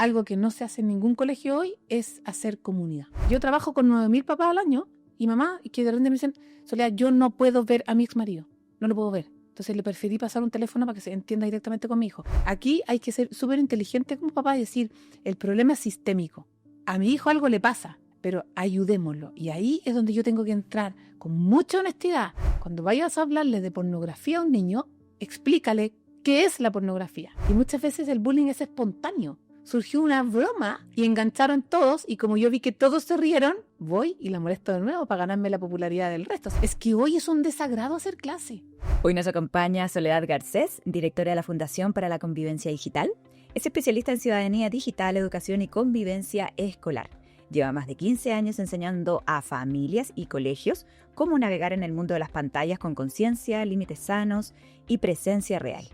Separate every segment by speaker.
Speaker 1: algo que no se hace en ningún colegio hoy es hacer comunidad. Yo trabajo con 9.000 papás al año y mamá, que de repente me dicen, Soledad, yo no puedo ver a mi ex marido, no lo puedo ver. Entonces le preferí pasar un teléfono para que se entienda directamente con mi hijo. Aquí hay que ser súper inteligente como papá y decir, el problema es sistémico. A mi hijo algo le pasa, pero ayudémoslo. Y ahí es donde yo tengo que entrar con mucha honestidad. Cuando vayas a hablarle de pornografía a un niño, explícale qué es la pornografía. Y muchas veces el bullying es espontáneo. Surgió una broma y engancharon todos, y como yo vi que todos se rieron, voy y la molesto de nuevo para ganarme la popularidad del resto. Es que hoy es un desagrado hacer clase.
Speaker 2: Hoy nos acompaña Soledad Garcés, directora de la Fundación para la Convivencia Digital. Es especialista en ciudadanía digital, educación y convivencia escolar. Lleva más de 15 años enseñando a familias y colegios cómo navegar en el mundo de las pantallas con conciencia, límites sanos y presencia real.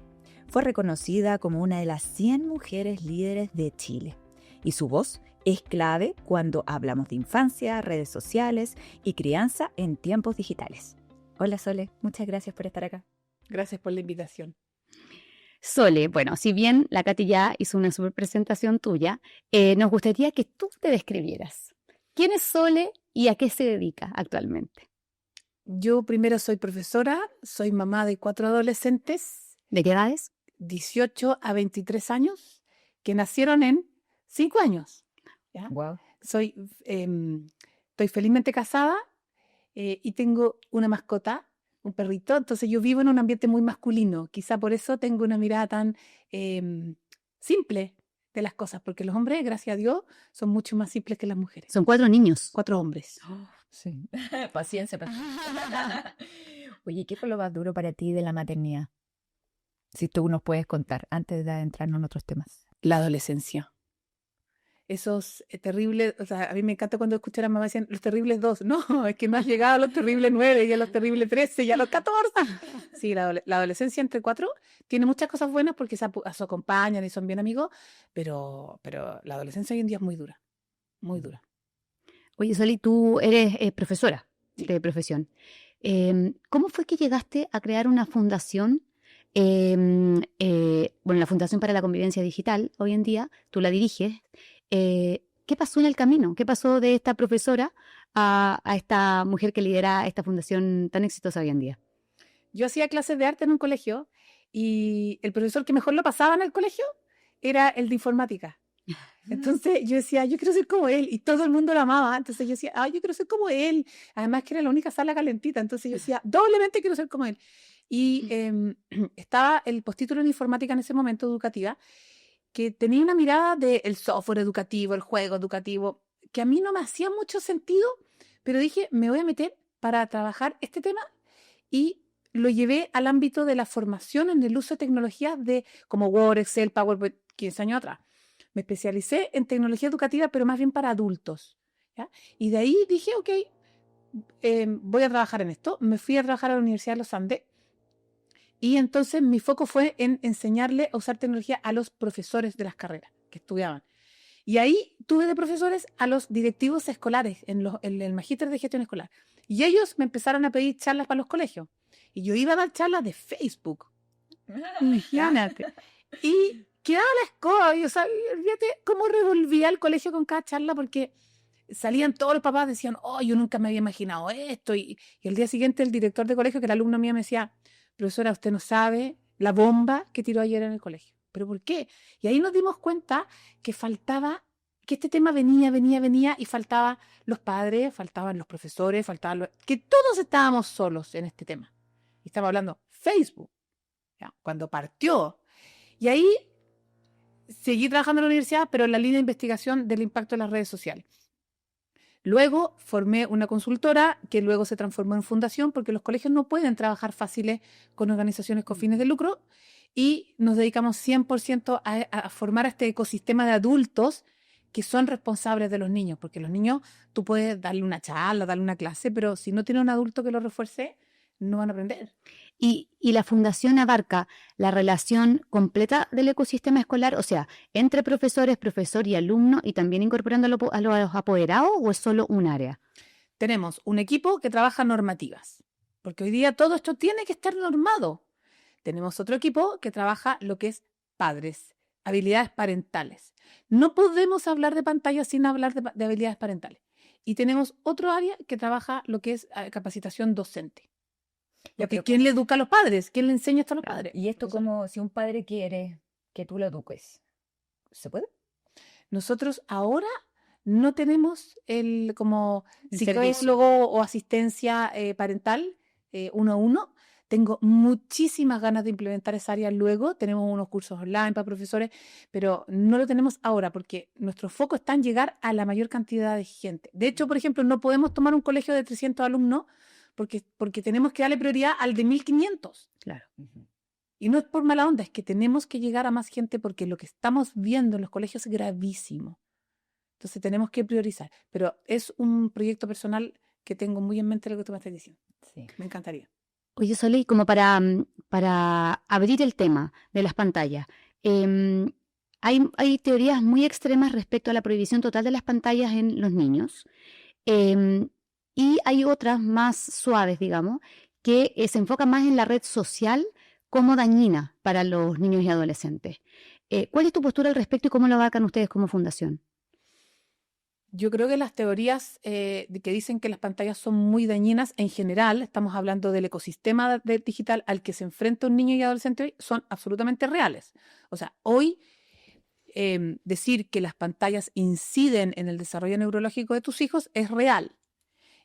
Speaker 2: Fue reconocida como una de las 100 mujeres líderes de Chile. Y su voz es clave cuando hablamos de infancia, redes sociales y crianza en tiempos digitales. Hola Sole, muchas gracias por estar acá.
Speaker 1: Gracias por la invitación.
Speaker 3: Sole, bueno, si bien la Katy ya hizo una super presentación tuya, nos gustaría que tú te describieras. ¿Quién es Sole y a qué se dedica actualmente?
Speaker 1: Yo primero soy profesora, soy mamá de 4 adolescentes.
Speaker 3: ¿De qué edades?
Speaker 1: 18 a 23 años, que nacieron en 5 años. ¿Ya?
Speaker 2: Wow.
Speaker 1: Estoy felizmente casada y tengo una mascota, un perrito. Entonces yo vivo en un ambiente muy masculino. Quizá por eso tengo una mirada tan simple de las cosas, porque los hombres, gracias a Dios, son mucho más simples que las mujeres.
Speaker 3: Son 4 niños.
Speaker 1: 4 hombres.
Speaker 2: Sí. Paciencia. Oye, ¿qué fue lo más duro para ti de la maternidad? Si tú nos puedes contar, antes de adentrarnos en otros temas.
Speaker 1: La adolescencia. Esos terribles, o sea, a mí me encanta cuando escuché a la mamá decían los terribles 2. No, es que no has llegado a los terribles 9 y a los terribles 13 y a los 14. Sí, la adolescencia entre 4 tiene muchas cosas buenas porque se acompañan y son bien amigos, pero la adolescencia hoy en día es muy dura, muy dura.
Speaker 3: Oye, Soli, tú eres profesora de profesión. ¿Cómo fue que llegaste a crear una fundación? La Fundación para la Convivencia Digital, hoy en día, tú la diriges. ¿Qué pasó en el camino? ¿Qué pasó de esta profesora a esta mujer que lidera esta fundación tan exitosa hoy en día?
Speaker 1: Yo hacía clases de arte en un colegio y el profesor que mejor lo pasaba en el colegio era el de informática. Entonces yo decía, yo quiero ser como él, y todo el mundo lo amaba. Entonces yo decía, yo quiero ser como él. Además que era la única sala calentita. Entonces yo decía, doblemente quiero ser como él. Y estaba el postítulo en informática en ese momento, educativa, que tenía una mirada del software educativo, el juego educativo, que a mí no me hacía mucho sentido, pero dije, me voy a meter para trabajar este tema, y lo llevé al ámbito de la formación en el uso de tecnologías como Word, Excel, PowerPoint, 15 años atrás. Me especialicé en tecnología educativa, pero más bien para adultos, ¿ya? Y de ahí dije, ok, voy a trabajar en esto. Me fui a trabajar a la Universidad de los Andes y entonces mi foco fue en enseñarle a usar tecnología a los profesores de las carreras que estudiaban. Y ahí tuve de profesores a los directivos escolares en el magíster de gestión escolar. Y ellos me empezaron a pedir charlas para los colegios. Y yo iba a dar charlas de Facebook. Imagínate. Y quedaba la escoba, y, o sea, fíjate cómo revolvía el colegio con cada charla, porque salían todos los papás, decían, yo nunca me había imaginado esto, y el día siguiente el director de colegio, que era alumno mío, me decía, profesora, usted no sabe la bomba que tiró ayer en el colegio. ¿Pero por qué? Y ahí nos dimos cuenta que faltaba, que este tema venía, y faltaban los padres, faltaban los profesores, que todos estábamos solos en este tema. Y estamos hablando Facebook, ¿ya? Cuando partió. Y ahí seguí trabajando en la universidad, pero en la línea de investigación del impacto de las redes sociales. Luego formé una consultora que luego se transformó en fundación, porque los colegios no pueden trabajar fáciles con organizaciones con fines de lucro, y nos dedicamos 100% a formar a este ecosistema de adultos que son responsables de los niños, porque los niños tú puedes darle una charla, darle una clase, pero si no tiene un adulto que lo refuerce, no van a aprender.
Speaker 3: Y la fundación abarca la relación completa del ecosistema escolar, o sea, entre profesores, profesor y alumno, y también incorporando a los apoderados, ¿o es solo un área?
Speaker 1: Tenemos un equipo que trabaja normativas, porque hoy día todo esto tiene que estar normado. Tenemos otro equipo que trabaja lo que es padres, habilidades parentales. No podemos hablar de pantalla sin hablar de habilidades parentales. Y tenemos otro área que trabaja lo que es capacitación docente. Porque ¿quién le educa a los padres? ¿Quién le enseña esto a los padres?
Speaker 2: Y esto como si un padre quiere que tú lo eduques, ¿se puede?
Speaker 1: Nosotros ahora no tenemos como
Speaker 3: El
Speaker 1: psicólogo o asistencia parental 1-1. Tengo muchísimas ganas de implementar esa área luego. Tenemos unos cursos online para profesores, pero no lo tenemos ahora porque nuestro foco está en llegar a la mayor cantidad de gente. De hecho, por ejemplo, no podemos tomar un colegio de 300 alumnos porque tenemos que darle prioridad al de 1500.
Speaker 3: Claro.
Speaker 1: Y no es por mala onda, es que tenemos que llegar a más gente porque lo que estamos viendo en los colegios es gravísimo. Entonces tenemos que priorizar. Pero es un proyecto personal que tengo muy en mente lo que tú me estás diciendo.
Speaker 2: Sí.
Speaker 1: Me encantaría.
Speaker 3: Oye, Sole, y como para abrir el tema de las pantallas, hay teorías muy extremas respecto a la prohibición total de las pantallas en los niños. Y hay otras más suaves, digamos, que se enfocan más en la red social como dañina para los niños y adolescentes. ¿Cuál es tu postura al respecto y cómo lo abarcan ustedes como fundación?
Speaker 1: Yo creo que las teorías que dicen que las pantallas son muy dañinas, en general, estamos hablando del ecosistema digital al que se enfrenta un niño y adolescente hoy, son absolutamente reales. O sea, hoy decir que las pantallas inciden en el desarrollo neurológico de tus hijos es real.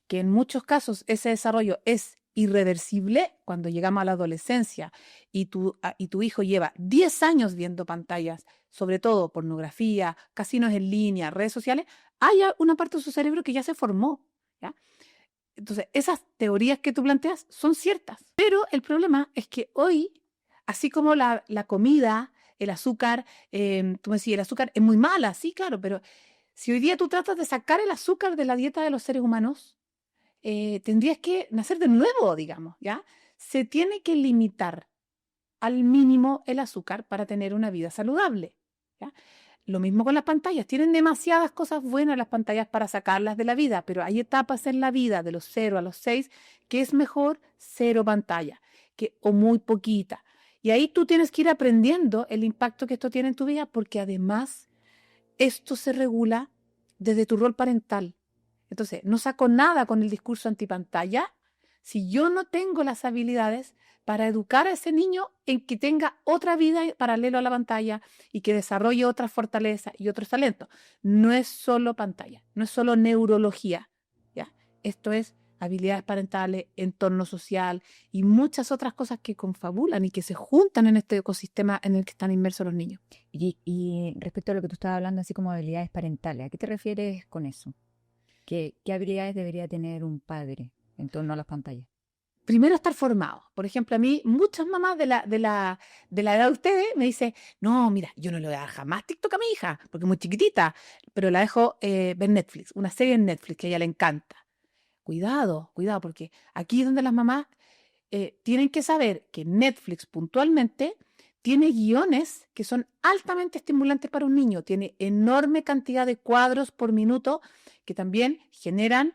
Speaker 1: Que en muchos casos ese desarrollo es irreversible cuando llegamos a la adolescencia y tu hijo lleva 10 años viendo pantallas, sobre todo pornografía, casinos en línea, redes sociales, hay una parte de su cerebro que ya se formó, ¿ya? Entonces, esas teorías que tú planteas son ciertas, pero el problema es que hoy, así como la comida, el azúcar, tú me decías, el azúcar es muy mala, sí, claro, pero si hoy día tú tratas de sacar el azúcar de la dieta de los seres humanos, tendrías que nacer de nuevo, digamos, ¿ya? Se tiene que limitar al mínimo el azúcar para tener una vida saludable, ¿ya? Lo mismo con las pantallas. Tienen demasiadas cosas buenas las pantallas para sacarlas de la vida, pero hay etapas en la vida de los 0 a los 6 que es mejor 0 pantalla o muy poquita. Y ahí tú tienes que ir aprendiendo el impacto que esto tiene en tu vida porque además esto se regula desde tu rol parental. Entonces, no saco nada con el discurso antipantalla si yo no tengo las habilidades para educar a ese niño en que tenga otra vida paralelo a la pantalla y que desarrolle otras fortalezas y otros talentos. No es solo pantalla, no es solo neurología, ¿ya? Esto es habilidades parentales, entorno social y muchas otras cosas que confabulan y que se juntan en este ecosistema en el que están inmersos los niños.
Speaker 2: Y respecto a lo que tú estabas hablando, así como habilidades parentales, ¿a qué te refieres con eso? ¿Qué habilidades debería tener un padre en torno a las pantallas?
Speaker 1: Primero, estar formado. Por ejemplo, a mí, muchas mamás de la edad de ustedes me dicen, no, mira, yo no le voy a dar jamás TikTok a mi hija, porque es muy chiquitita, pero la dejo ver Netflix, una serie en Netflix que a ella le encanta. Cuidado, porque aquí es donde las mamás tienen que saber que Netflix puntualmente tiene guiones que son altamente estimulantes para un niño, tiene enorme cantidad de cuadros por minuto que también generan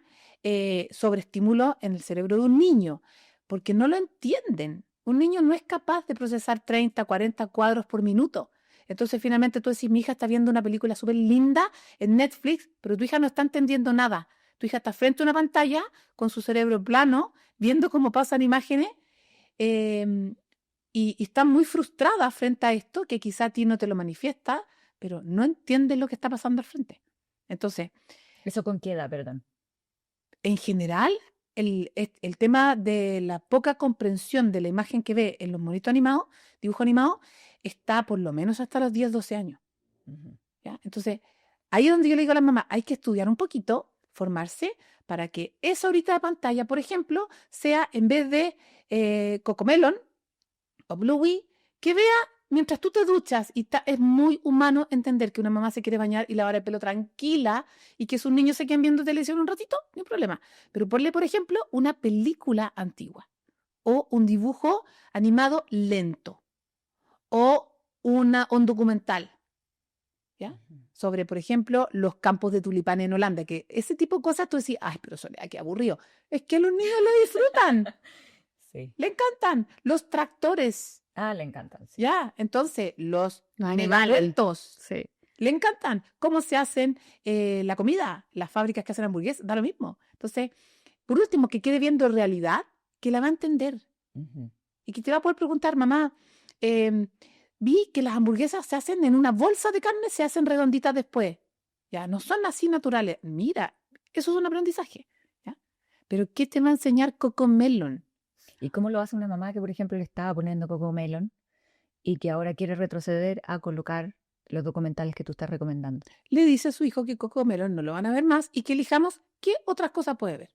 Speaker 1: sobreestímulo en el cerebro de un niño, porque no lo entienden. Un niño no es capaz de procesar 30, 40 cuadros por minuto. Entonces, finalmente tú decís, mi hija está viendo una película súper linda en Netflix, pero tu hija no está entendiendo nada. Tu hija está frente a una pantalla con su cerebro plano, viendo cómo pasan imágenes y está muy frustrada frente a esto, que quizá a ti no te lo manifiesta, pero no entiende lo que está pasando al frente. Entonces,
Speaker 2: ¿Eso con qué edad, perdón?
Speaker 1: en general, el tema de la poca comprensión de la imagen que ve en los monitos animados, dibujo animado, está por lo menos hasta los 10, 12 años. ¿Ya? Entonces, ahí es donde yo le digo a las mamás, hay que estudiar un poquito, formarse, para que esa horita de pantalla, por ejemplo, sea en vez de Cocomelon o Bluey, que vea mientras tú te duchas. Y es muy humano entender que una mamá se quiere bañar y lavar el pelo tranquila y que sus niños se queden viendo televisión un ratito, no hay problema. Pero ponle, por ejemplo, una película antigua o un dibujo animado lento o un documental, ¿ya? Sobre, por ejemplo, los campos de tulipán en Holanda, que ese tipo de cosas tú decís, ay, pero Soledad, qué aburrido. Es que los niños lo disfrutan,
Speaker 2: Sí.
Speaker 1: le encantan. Los tractores
Speaker 2: Ah, le encantan. Sí.
Speaker 1: Ya, entonces los
Speaker 3: Los animales.
Speaker 1: megaduetos
Speaker 3: Sí.
Speaker 1: le encantan cómo se hacen la comida, las fábricas que hacen hamburguesas, da lo mismo. Entonces, por último, que quede viendo realidad, que la va a entender
Speaker 2: Ujú.
Speaker 1: y que te va a poder preguntar, mamá, vi que las hamburguesas se hacen en una bolsa de carne, se hacen redonditas después. Ya, no son así naturales. Mira, eso es un aprendizaje. ¿Ya? Pero ¿qué te va a enseñar Cocomelon?
Speaker 2: ¿Y cómo lo hace una mamá que, por ejemplo, le estaba poniendo Cocomelon y que ahora quiere retroceder a colocar los documentales que tú estás recomendando?
Speaker 1: Le dice a su hijo que Cocomelon no lo van a ver más y que elijamos qué otras cosas puede ver.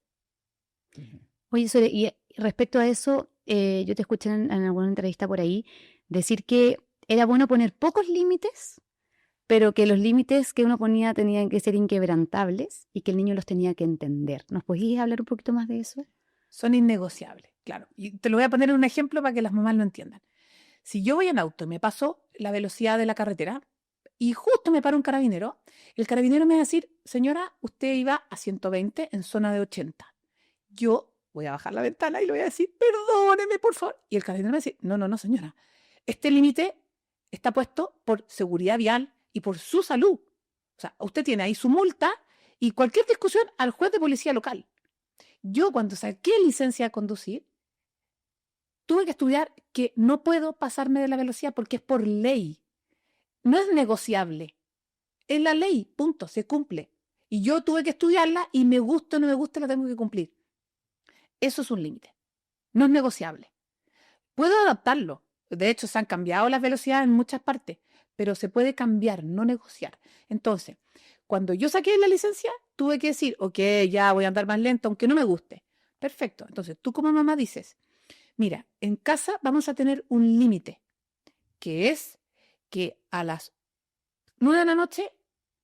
Speaker 2: Ujú.
Speaker 3: Oye, Sole, y respecto a eso, yo te escuché en alguna entrevista por ahí decir que era bueno poner pocos límites, pero que los límites que uno ponía tenían que ser inquebrantables y que el niño los tenía que entender. ¿Nos podías hablar un poquito más de eso?
Speaker 1: Son innegociables, claro. Y te lo voy a poner en un ejemplo para que las mamás lo entiendan. Si yo voy en auto y me paso la velocidad de la carretera y justo me para un carabinero, el carabinero me va a decir, señora, usted iba a 120 en zona de 80. Yo voy a bajar la ventana y le voy a decir, perdóneme, por favor. Y el carabinero me va a decir, no, no, no, señora. Este límite está puesto por seguridad vial y por su salud. O sea, usted tiene ahí su multa y cualquier discusión al juez de policía local. Yo cuando saqué licencia de conducir, tuve que estudiar que no puedo pasarme de la velocidad porque es por ley. No es negociable. Es la ley, punto, se cumple. Y yo tuve que estudiarla y me guste o no me guste, la tengo que cumplir. Eso es un límite. No es negociable. Puedo adaptarlo. De hecho, se han cambiado las velocidades en muchas partes, pero se puede cambiar, no negociar. Entonces, cuando yo saqué la licencia, tuve que decir, ok, ya voy a andar más lento, aunque no me guste. Perfecto. Entonces, tú como mamá dices, mira, en casa vamos a tener un límite, que es que a las 9 de la noche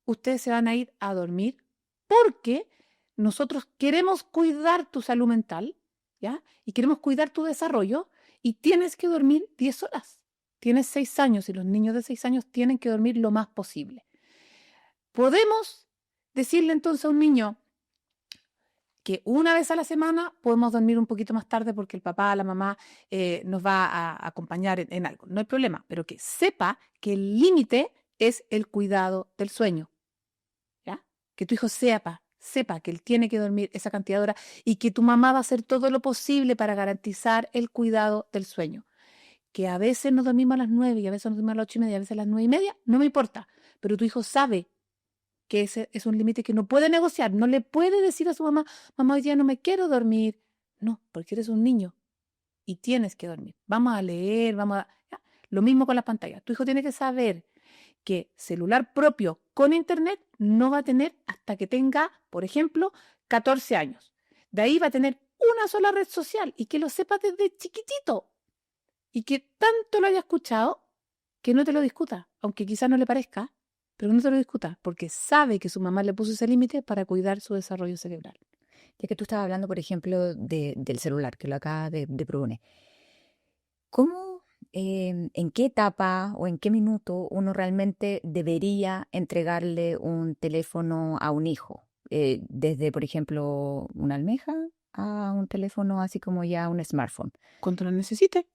Speaker 1: ustedes se van a ir a dormir porque nosotros queremos cuidar tu salud mental, ¿ya? Y queremos cuidar tu desarrollo y tienes que dormir 10 horas. Tienes 6 años y los niños de 6 años tienen que dormir lo más posible. Podemos decirle entonces a un niño que una vez a la semana podemos dormir un poquito más tarde porque el papá, la mamá nos va a acompañar en algo. No hay problema, pero que sepa que el límite es el cuidado del sueño. ¿Ya? Que tu hijo sepa que él tiene que dormir esa cantidad de horas y que tu mamá va a hacer todo lo posible para garantizar el cuidado del sueño. Que a veces nos dormimos a las 9 y a veces nos dormimos a las 8:30 y a veces a las 9:30, no me importa, pero tu hijo sabe que ese es un límite que no puede negociar, no le puede decir a su mamá, mamá, hoy día no me quiero dormir. No, porque eres un niño y tienes que dormir. Vamos a leer, ¿ya? Lo mismo con las pantallas. Tu hijo tiene que saber que celular propio con internet no va a tener hasta que tenga, por ejemplo, 14 años. De ahí va a tener una sola red social y que lo sepa desde chiquitito y que tanto lo haya escuchado que no te lo discuta, aunque quizás no le parezca, pero no te lo discuta porque sabe que su mamá le puso ese límite para cuidar su desarrollo cerebral.
Speaker 2: Ya que tú estabas hablando, por ejemplo, del celular, que lo acabas de proponer. ¿Cómo, en qué etapa o en qué minuto uno realmente debería entregarle un teléfono a un hijo? Desde, por ejemplo, una almeja a un teléfono así como ya un smartphone.
Speaker 1: Cuando lo necesite.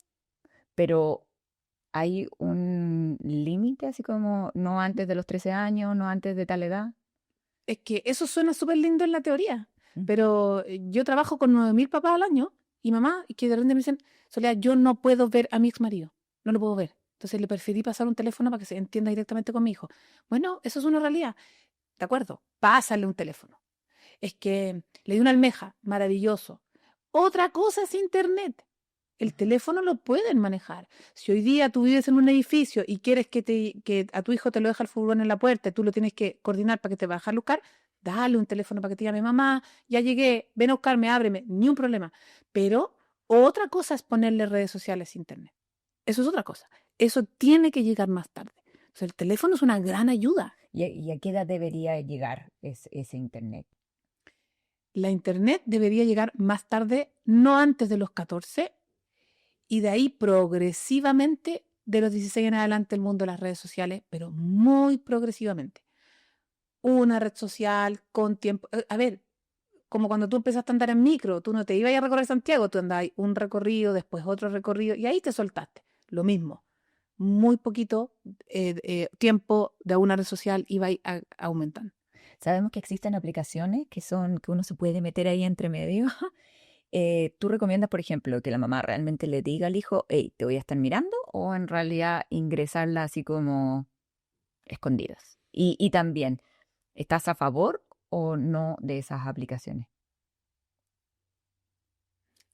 Speaker 2: Pero hay un límite, así como no antes de los 13 años, no antes de tal edad.
Speaker 1: Es que eso suena súper lindo en la teoría,
Speaker 2: Mm.
Speaker 1: pero yo trabajo con 9.000 papás al año y mamá, y que de repente me dicen, Soledad, yo no puedo ver a mi ex marido, no lo puedo ver. Entonces le preferí pasar un teléfono para que se entienda directamente con mi hijo. Bueno, eso es una realidad. De acuerdo, pásale un teléfono. Es que le di una almeja, maravilloso. Otra cosa es internet. El teléfono lo pueden manejar. Si hoy día tú vives en un edificio y quieres que a tu hijo te lo deje el furgón en la puerta y tú lo tienes que coordinar para que te vaya a buscar, dale un teléfono para que te llame mamá, ya llegué, ven a buscarme, ábreme, ni un problema. Pero otra cosa es ponerle redes sociales a internet. Eso es otra cosa. Eso tiene que llegar más tarde. O sea, el teléfono es una gran ayuda.
Speaker 2: ¿Y a qué edad debería llegar ese internet?
Speaker 1: La internet debería llegar más tarde, no antes de los 14, y de ahí progresivamente, de los 16 en adelante, el mundo de las redes sociales, pero muy progresivamente. Una red social con tiempo. A ver, como cuando tú empezaste a andar en micro, tú no te ibas a recorrer Santiago, tú andabas un recorrido, después otro recorrido, y ahí te soltaste. lo mismo. Muy poquito tiempo de una red social iba aumentando.
Speaker 2: Sabemos que existen aplicaciones que uno se puede meter ahí entre medio. ¿Tú recomiendas, por ejemplo, que la mamá realmente le diga al hijo, hey, te voy a estar mirando? ¿O en realidad ingresarla así como escondidas? Y también, ¿estás a favor o no de esas aplicaciones?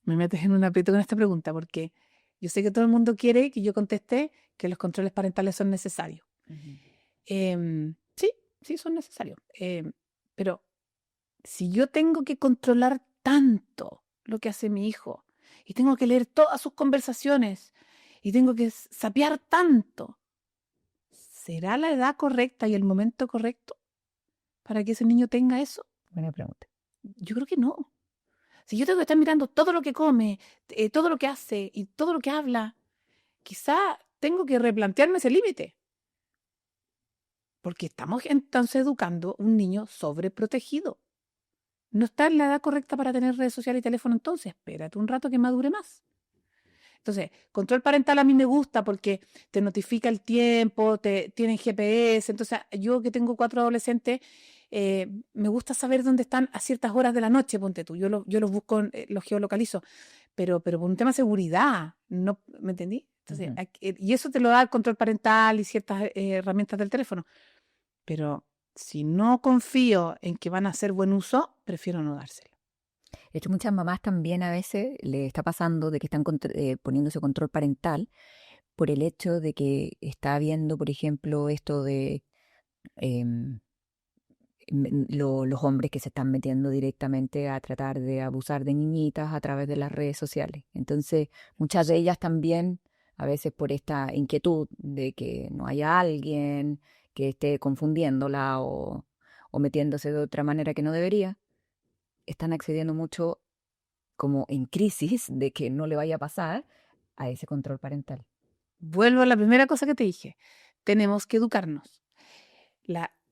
Speaker 1: Me metes en un aprieto con esta pregunta porque yo sé que todo el mundo quiere que yo conteste que los controles parentales son necesarios. Sí, sí son necesarios. Pero si yo tengo que controlar tanto lo que hace mi hijo y tengo que leer todas sus conversaciones y tengo que sapear tanto, ¿será la edad correcta y el momento correcto para que ese niño tenga eso?
Speaker 2: Buena pregunta.
Speaker 1: Yo creo que no. Si yo tengo que estar mirando todo lo que come, todo lo que hace y todo lo que habla, quizá tengo que replantearme ese límite. Porque estamos entonces educando un niño sobreprotegido. No está en la edad correcta para tener redes sociales y teléfono, entonces espérate un rato que madure más. Entonces, control parental a mí me gusta porque te notifica el tiempo, tienen GPS. Entonces, yo que tengo 4 adolescentes, me gusta saber dónde están a ciertas horas de la noche, ponte tú. Yo los busco, los geolocalizo, pero por un tema de seguridad, ¿no? ¿Me entendí? Entonces, y eso te lo da el control parental y ciertas herramientas del teléfono. Pero si no confío en que van a hacer buen uso, prefiero no dárselo.
Speaker 2: De hecho, muchas mamás también a veces le está pasando de que están poniéndose control parental por el hecho de que está habiendo, por ejemplo, esto de em, los hombres que se están metiendo directamente a tratar de abusar de niñitas a través de las redes sociales. Entonces, muchas de ellas también, a veces por esta inquietud de que no haya alguien que esté confundiéndola o metiéndose de otra manera que no debería, están accediendo mucho como en crisis de que no le vaya a pasar a ese control parental.
Speaker 1: Vuelvo a la primera cosa que te dije. Tenemos que educarnos.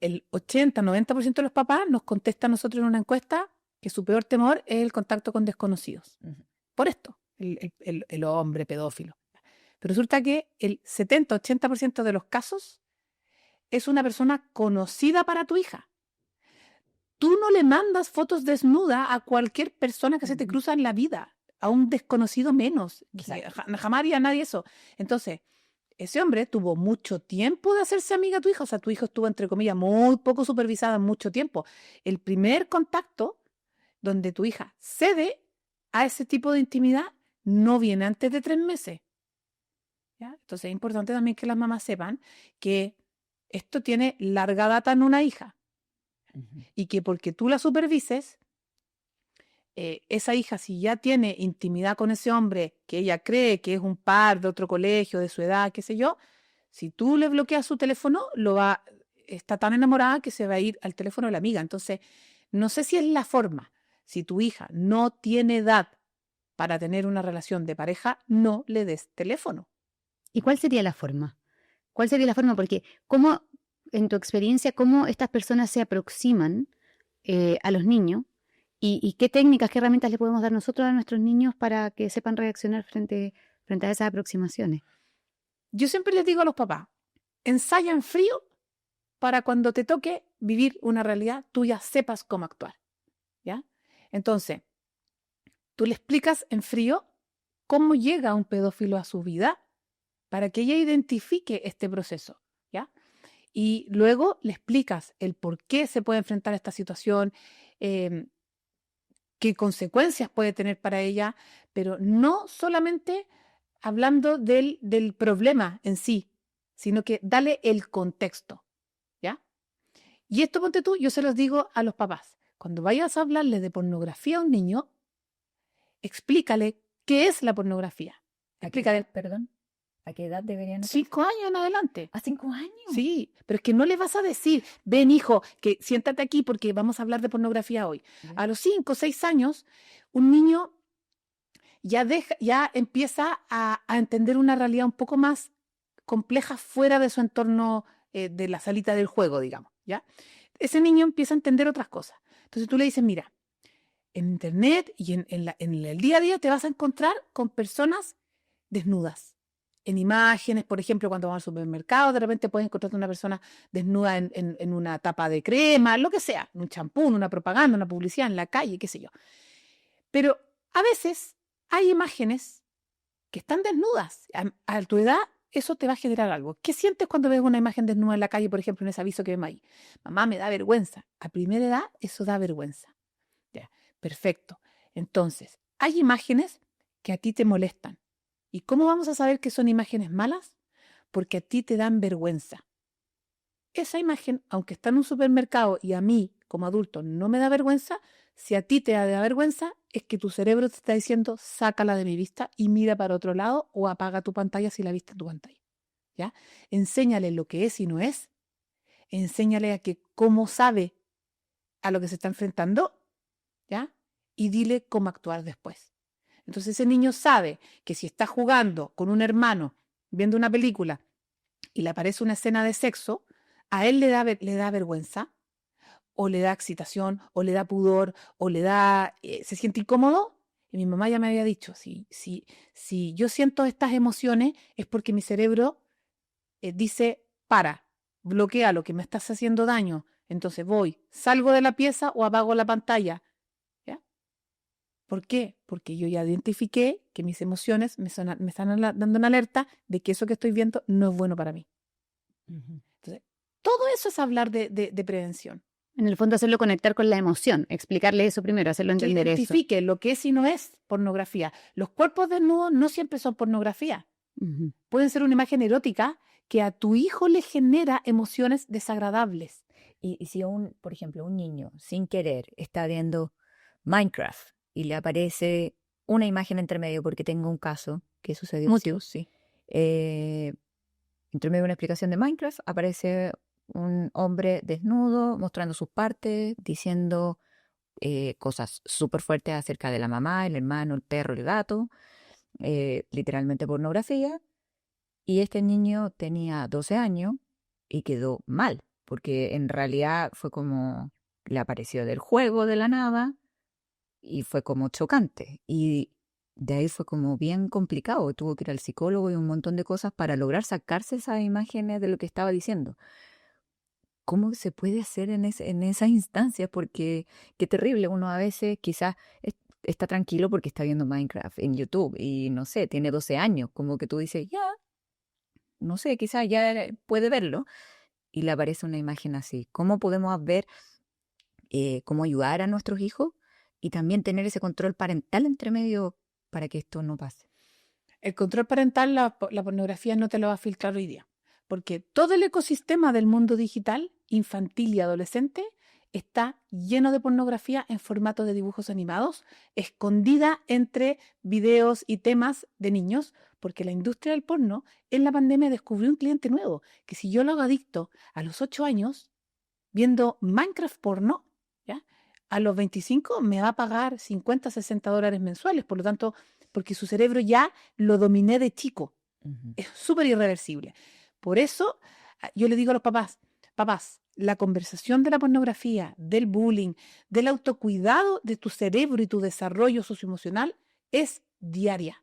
Speaker 1: El 80-90% de los papás nos contesta a nosotros en una encuesta que su peor temor es el contacto con desconocidos. Por esto, el hombre pedófilo. Pero resulta que el 70-80% de los casos es una persona conocida para tu hija. Tú no le mandas fotos desnuda a cualquier persona que se te cruza en la vida, a un desconocido menos. Jamás haría nadie eso. Entonces, ese hombre tuvo mucho tiempo de hacerse amiga de tu hija. O sea, tu hijo estuvo, entre comillas, muy poco supervisada mucho tiempo. El primer contacto donde tu hija cede a ese tipo de intimidad no viene antes de 3 meses. ¿Ya? Entonces, es importante también que las mamás sepan que esto tiene larga data en una hija. Y que porque tú la supervises, esa hija, si ya tiene intimidad con ese hombre que ella cree que es un par de otro colegio, de su edad, qué sé yo, si tú le bloqueas su teléfono, está tan enamorada que se va a ir al teléfono de la amiga. Entonces, no sé si es la forma. Si tu hija no tiene edad para tener una relación de pareja, no le des teléfono.
Speaker 3: ¿Y cuál sería la forma? ¿Cuál sería la forma? Porque, ¿cómo, en tu experiencia, cómo estas personas se aproximan a los niños? ¿Y qué técnicas, qué herramientas le podemos dar nosotros a nuestros niños para que sepan reaccionar frente a esas aproximaciones?
Speaker 1: Yo siempre les digo a los papás, ensaya en frío para cuando te toque vivir una realidad, tú ya sepas cómo actuar. ¿Ya? Entonces, tú le explicas en frío cómo llega un pedófilo a su vida para que ella identifique este proceso, ¿ya? Y luego le explicas el por qué se puede enfrentar a esta situación, qué consecuencias puede tener para ella, pero no solamente hablando del problema en sí, sino que dale el contexto, ¿ya? Y esto, ponte tú, yo se los digo a los papás. Cuando vayas a hablarle de pornografía a un niño, explícale qué es la pornografía. Explícale.
Speaker 2: Perdón. ¿A qué edad deberían hacer?
Speaker 1: 5 años en adelante.
Speaker 2: ¿A 5 años?
Speaker 1: Sí, pero es que no le vas a decir, ven hijo, que siéntate aquí porque vamos a hablar de pornografía hoy. A los 5 o 6 años, un niño ya empieza a entender una realidad un poco más compleja fuera de su entorno, de la salita del juego, digamos, ¿ya? Ese niño empieza a entender otras cosas. Entonces tú le dices, mira, en internet y en el día a día te vas a encontrar con personas desnudas. en imágenes, por ejemplo, cuando vas al supermercado, de repente puedes encontrarte una persona desnuda en una tapa de crema, lo que sea, en un champú, en una propaganda, una publicidad, en la calle, qué sé yo. Pero a veces hay imágenes que están desnudas. A tu edad eso te va a generar algo. ¿Qué sientes cuando ves una imagen desnuda en la calle, por ejemplo, en ese aviso que vemos ahí? Mamá, me da vergüenza. A primera edad eso da vergüenza. Ya, perfecto. Entonces, hay imágenes que a ti te molestan. ¿Y cómo vamos a saber que son imágenes malas? Porque a ti te dan vergüenza. Esa imagen, aunque está en un supermercado y a mí, como adulto, no me da vergüenza, si a ti te da vergüenza, es que tu cerebro te está diciendo, sácala de mi vista y mira para otro lado o apaga tu pantalla si la viste en tu pantalla. ¿Ya? Enséñale lo que es y no es. Enséñale a que cómo sabe a lo que se está enfrentando, ¿ya? Y dile cómo actuar después. Entonces ese niño sabe que si está jugando con un hermano, viendo una película, y le aparece una escena de sexo, a él le da vergüenza, o le da excitación, o le da pudor, o se siente incómodo. Y mi mamá ya me había dicho, si yo siento estas emociones es porque mi cerebro dice, bloquea lo que me estás haciendo daño. Entonces salgo de la pieza o apago la pantalla. ¿Ya? ¿Por qué? Porque yo ya identifiqué que mis emociones me están dando una alerta de que eso que estoy viendo no es bueno para mí. Entonces, todo eso es hablar de prevención.
Speaker 3: En el fondo, hacerlo conectar con la emoción, explicarle eso primero, hacerlo
Speaker 1: Que
Speaker 3: entender eso.
Speaker 1: identifique lo que es y no es pornografía. Los cuerpos desnudos no siempre son pornografía.
Speaker 3: Ujú.
Speaker 1: Pueden ser una imagen erótica que a tu hijo le genera emociones desagradables.
Speaker 2: Y si por ejemplo, un niño sin querer está viendo Minecraft y le aparece una imagen entre medio, porque tengo un caso que sucedió.
Speaker 3: Mucho, sí.
Speaker 2: Entre medio de una explicación de Minecraft aparece un hombre desnudo mostrando sus partes, diciendo cosas súper fuertes acerca de la mamá, el hermano, el perro, el gato, literalmente pornografía. Y este niño tenía 12 años y quedó mal, porque en realidad fue como, le apareció del juego de la nada y fue como chocante. Y de ahí fue como bien complicado. Tuvo que ir al psicólogo y un montón de cosas para lograr sacarse esas imágenes de lo que estaba diciendo. ¿Cómo se puede hacer en esas instancias? Porque qué terrible, uno a veces quizás está tranquilo porque está viendo Minecraft en YouTube y no sé, tiene 12 años, como que tú dices, ya, no sé, quizás ya puede verlo y le aparece una imagen así. ¿Cómo podemos ver cómo ayudar a nuestros hijos y también tener ese control parental entre medio para que esto no pase?
Speaker 1: El control parental, la pornografía no te lo va a filtrar hoy día, porque todo el ecosistema del mundo digital, infantil y adolescente, está lleno de pornografía en formato de dibujos animados, escondida entre videos y temas de niños, porque la industria del porno en la pandemia descubrió un cliente nuevo, que si yo lo hago adicto a los 8 años, viendo Minecraft porno, ¿ya? A los 25 me va a pagar $50-$60 mensuales, por lo tanto, porque su cerebro ya lo dominé de chico. Es súper irreversible. Por eso yo le digo a los papás, la conversación de la pornografía, del bullying, del autocuidado de tu cerebro y tu desarrollo socioemocional es diaria.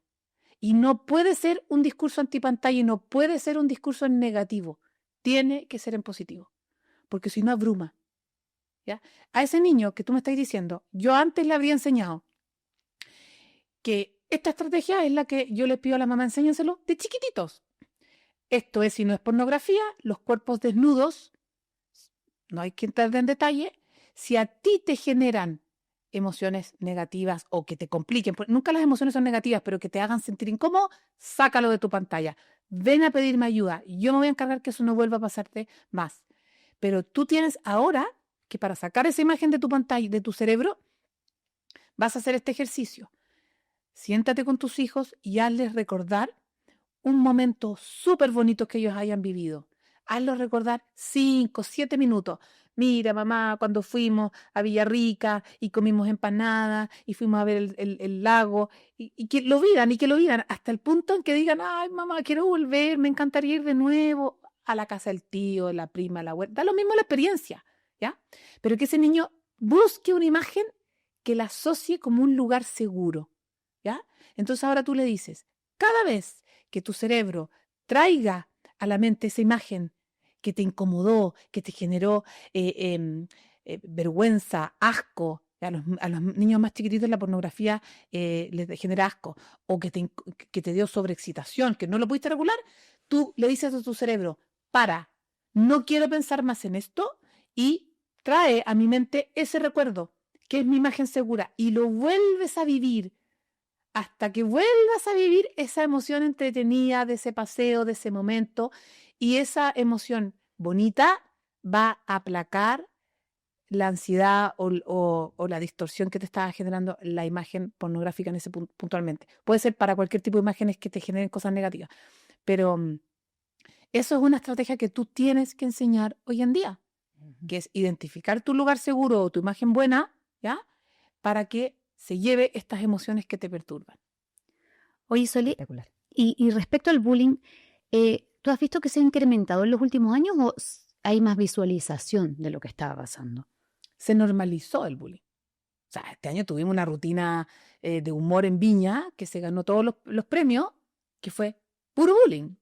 Speaker 1: Y no puede ser un discurso antipantalla y no puede ser un discurso en negativo. Tiene que ser en positivo, porque si no abruma. ¿Ya? A ese niño que tú me estás diciendo, yo antes le habría enseñado que esta estrategia es la que yo le pido a la mamá, enséñenselo de chiquititos. Esto es, si no es pornografía, los cuerpos desnudos, no hay que entrar en detalle. Si a ti te generan emociones negativas o que te compliquen, nunca las emociones son negativas, pero que te hagan sentir incómodo, sácalo de tu pantalla. Ven a pedirme ayuda. Yo me voy a encargar que eso no vuelva a pasarte más. Pero tú tienes ahora que para sacar esa imagen de tu pantalla, de tu cerebro, vas a hacer este ejercicio. Siéntate con tus hijos y hazles recordar un momento súper bonito que ellos hayan vivido. Hazlos recordar 5, 7 minutos. Mira, mamá, cuando fuimos a Villarrica y comimos empanadas y fuimos a ver el lago, y que lo vivan hasta el punto en que digan, ay, mamá, quiero volver, me encantaría ir de nuevo a la casa del tío, la prima, la abuela. Da lo mismo la experiencia, ¿ya? Pero que ese niño busque una imagen que la asocie como un lugar seguro, ¿ya? Entonces ahora tú le dices, cada vez que tu cerebro traiga a la mente esa imagen que te incomodó, que te generó vergüenza, asco. A los niños más chiquititos la pornografía les genera asco, o que te dio sobreexcitación, que no lo pudiste regular, tú le dices a tu cerebro, no quiero pensar más en esto, y trae a mi mente ese recuerdo, que es mi imagen segura, y lo vuelves a vivir hasta que vuelvas a vivir esa emoción entretenida de ese paseo, de ese momento, y esa emoción bonita va a aplacar la ansiedad o la distorsión que te está generando la imagen pornográfica en ese puntualmente. Puede ser para cualquier tipo de imágenes que te generen cosas negativas, pero eso es una estrategia que tú tienes que enseñar hoy en día, que es identificar tu lugar seguro o tu imagen buena, ¿ya? Para que se lleve estas emociones que te perturban.
Speaker 3: Oye, Soli,
Speaker 2: Espectacular.
Speaker 3: y respecto al bullying, ¿tú has visto que se ha incrementado en los últimos años o hay más visualización de lo que estaba pasando?
Speaker 1: Se normalizó el bullying. O sea, este año tuvimos una rutina de humor en Viña que se ganó todos los premios, que fue puro bullying.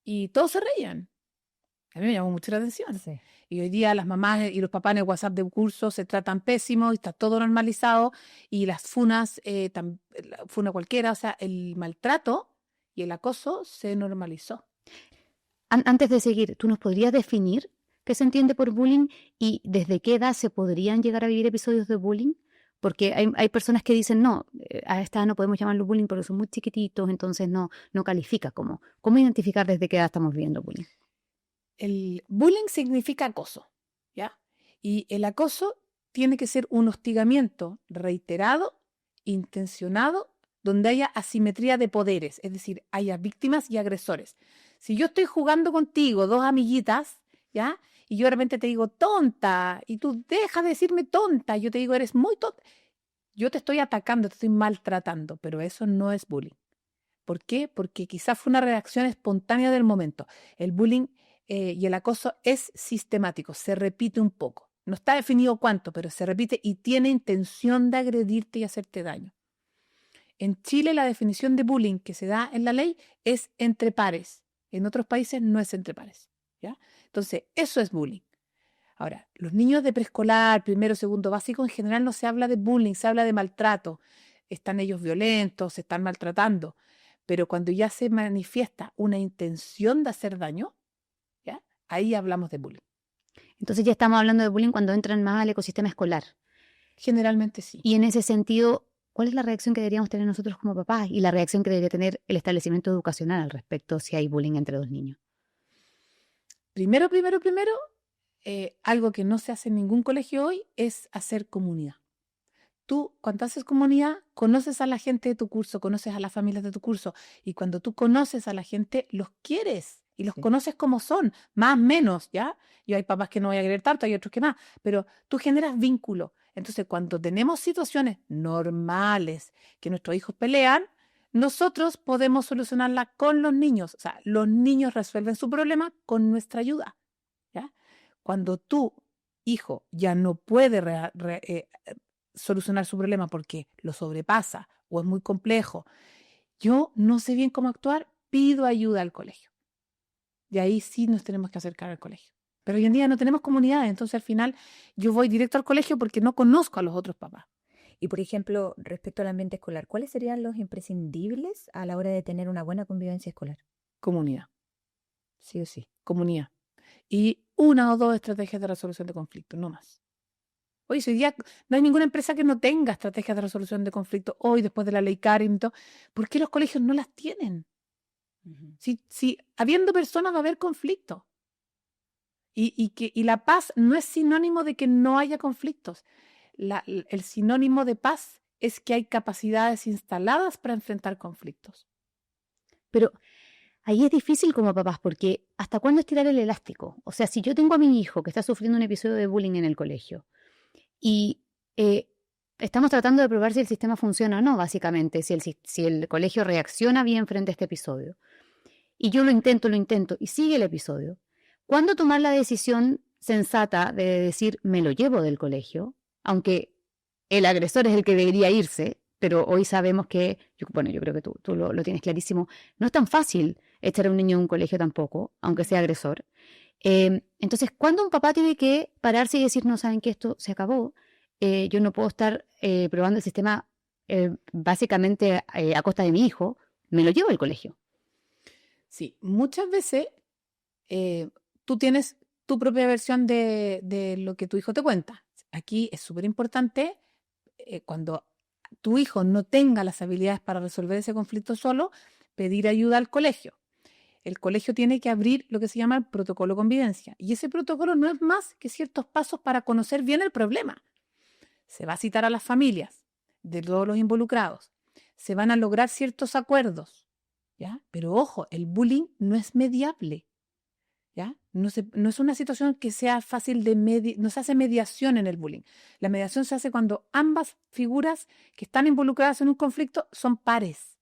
Speaker 1: Y todos se reían. A mí me llamó mucho la atención.
Speaker 2: Sí.
Speaker 1: Y hoy día las mamás y los papás en el WhatsApp de curso se tratan pésimo y está todo normalizado. Y las funas, la funa cualquiera, o sea, el maltrato y el acoso se normalizó.
Speaker 3: Antes de seguir, ¿tú nos podrías definir qué se entiende por bullying y desde qué edad se podrían llegar a vivir episodios de bullying? Porque hay personas que dicen, no, a esta edad no podemos llamarlo bullying porque son muy chiquititos, entonces no califica como. ¿Cómo identificar desde qué edad estamos viviendo bullying?
Speaker 1: El bullying significa acoso, ¿ya? Y el acoso tiene que ser un hostigamiento reiterado, intencionado, donde haya asimetría de poderes, es decir, haya víctimas y agresores. Si yo estoy jugando contigo, dos amiguitas, ¿ya? Y yo de repente te digo tonta, y tú dejas de decirme tonta, y yo te digo eres muy tonta, yo te estoy atacando, te estoy maltratando, pero eso no es bullying. ¿Por qué? Porque quizás fue una reacción espontánea del momento. El bullying y el acoso es sistemático, se repite un poco. No está definido cuánto, pero se repite y tiene intención de agredirte y hacerte daño. En Chile la definición de bullying que se da en la ley es entre pares. En otros países no es entre pares, ¿ya? Entonces, eso es bullying. Ahora, los niños de preescolar, primero, segundo, básico, en general no se habla de bullying, se habla de maltrato. Están ellos violentos, se están maltratando. Pero cuando ya se manifiesta una intención de hacer daño, ¿ya? Ahí hablamos de bullying.
Speaker 3: Entonces ya estamos hablando de bullying cuando entran más al ecosistema escolar.
Speaker 1: Generalmente sí.
Speaker 3: Y en ese sentido, ¿cuál es la reacción que deberíamos tener nosotros como papás y la reacción que debería tener el establecimiento educacional al respecto si hay bullying entre dos niños?
Speaker 1: Primero, algo que no se hace en ningún colegio hoy es hacer comunidad. Tú, cuando haces comunidad, conoces a la gente de tu curso, conoces a las familias de tu curso, y cuando tú conoces a la gente, los quieres y los conoces como son, más menos, ¿ya? Yo hay papás que no voy a querer tanto, hay otros que más, pero tú generas vínculo. Entonces, cuando tenemos situaciones normales que nuestros hijos pelean, nosotros podemos solucionarla con los niños. O sea, los niños resuelven su problema con nuestra ayuda, ¿ya? Cuando tu hijo ya no puede solucionar su problema porque lo sobrepasa o es muy complejo, yo no sé bien cómo actuar, pido ayuda al colegio. Y ahí sí nos tenemos que acercar al colegio. Pero hoy en día no tenemos comunidades, entonces al final yo voy directo al colegio porque no conozco a los otros papás.
Speaker 2: Y, por ejemplo, respecto al ambiente escolar, ¿cuáles serían los imprescindibles a la hora de tener una buena convivencia escolar?
Speaker 1: Comunidad.
Speaker 2: Sí o sí.
Speaker 1: Comunidad. Y una o dos estrategias de resolución de conflictos, no más. Hoy día no hay ninguna empresa que no tenga estrategias de resolución de conflictos hoy, después de la ley Karen y todo. ¿Por qué los colegios no las tienen? Si habiendo personas va a haber conflicto. Y la paz no es sinónimo de que no haya conflictos. El sinónimo de paz es que hay capacidades instaladas para enfrentar conflictos.
Speaker 3: Pero ahí es difícil como papás porque ¿hasta cuándo estirar el elástico? O sea, si yo tengo a mi hijo que está sufriendo un episodio de bullying en el colegio y estamos tratando de probar si el sistema funciona o no, básicamente, si el colegio reacciona bien frente a este episodio. Y yo lo intento y sigue el episodio. ¿Cuándo tomar la decisión sensata de decir me lo llevo del colegio? Aunque el agresor es el que debería irse, pero hoy sabemos que, yo creo que tú lo tienes clarísimo, no es tan fácil echar a un niño en un colegio tampoco, aunque sea agresor. Entonces, ¿cuándo un papá tiene que pararse y decir, no, saben que esto se acabó? Yo no puedo estar probando el sistema básicamente a costa de mi hijo, me lo llevo al colegio.
Speaker 1: Sí, muchas veces eh, tú tienes tu propia versión de lo que tu hijo te cuenta. Aquí es súper importante cuando tu hijo no tenga las habilidades para resolver ese conflicto solo, pedir ayuda al colegio. El colegio tiene que abrir lo que se llama el protocolo convivencia. Y ese protocolo no es más que ciertos pasos para conocer bien el problema. Se va a citar a las familias de todos los involucrados. Se van a lograr ciertos acuerdos, ¿ya? Pero ojo, el bullying no es mediable, ¿ya? No es una situación que sea fácil de no se hace mediación en el bullying. La mediación se hace cuando ambas figuras que están involucradas en un conflicto son pares.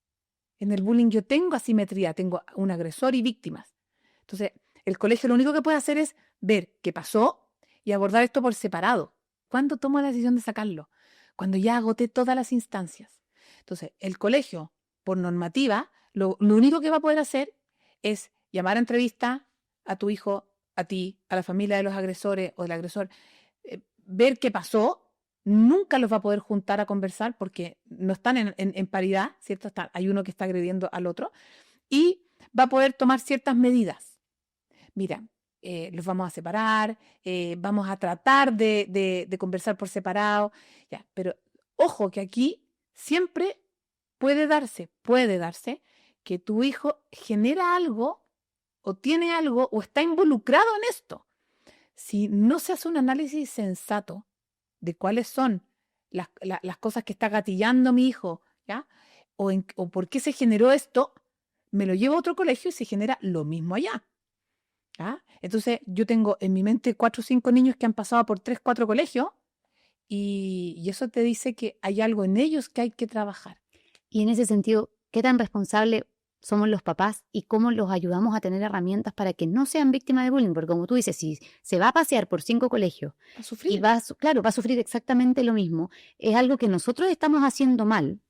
Speaker 1: En el bullying yo tengo asimetría, tengo un agresor y víctimas. Entonces, el colegio lo único que puede hacer es ver qué pasó y abordar esto por separado. ¿Cuándo tomo la decisión de sacarlo? Cuando ya agoté todas las instancias. Entonces, el colegio, por normativa, lo único que va a poder hacer es llamar a entrevista a tu hijo, a ti, a la familia de los agresores o del agresor, ver qué pasó. Nunca los va a poder juntar a conversar porque no están en paridad, ¿cierto? Hay uno que está agrediendo al otro y va a poder tomar ciertas medidas. Mira, los vamos a separar, vamos a tratar de conversar por separado, ya, pero ojo que aquí siempre puede darse que tu hijo genera algo o tiene algo o está involucrado en esto. Si no se hace un análisis sensato de cuáles son las cosas que está gatillando mi hijo, ¿ya? O por qué se generó esto, me lo llevo a otro colegio y se genera lo mismo allá. ¿Ya? Entonces, yo tengo en mi mente 4 o 5 niños que han pasado por 3, 4 colegios y eso te dice que hay algo en ellos que hay que trabajar.
Speaker 3: Y en ese sentido, ¿qué tan responsable somos los papás y cómo los ayudamos a tener herramientas para que no sean víctimas de bullying? Porque como tú dices, si se va a pasear por 5 colegios
Speaker 1: A sufrir.
Speaker 3: y claro, va a sufrir exactamente lo mismo, es algo que nosotros estamos haciendo mal,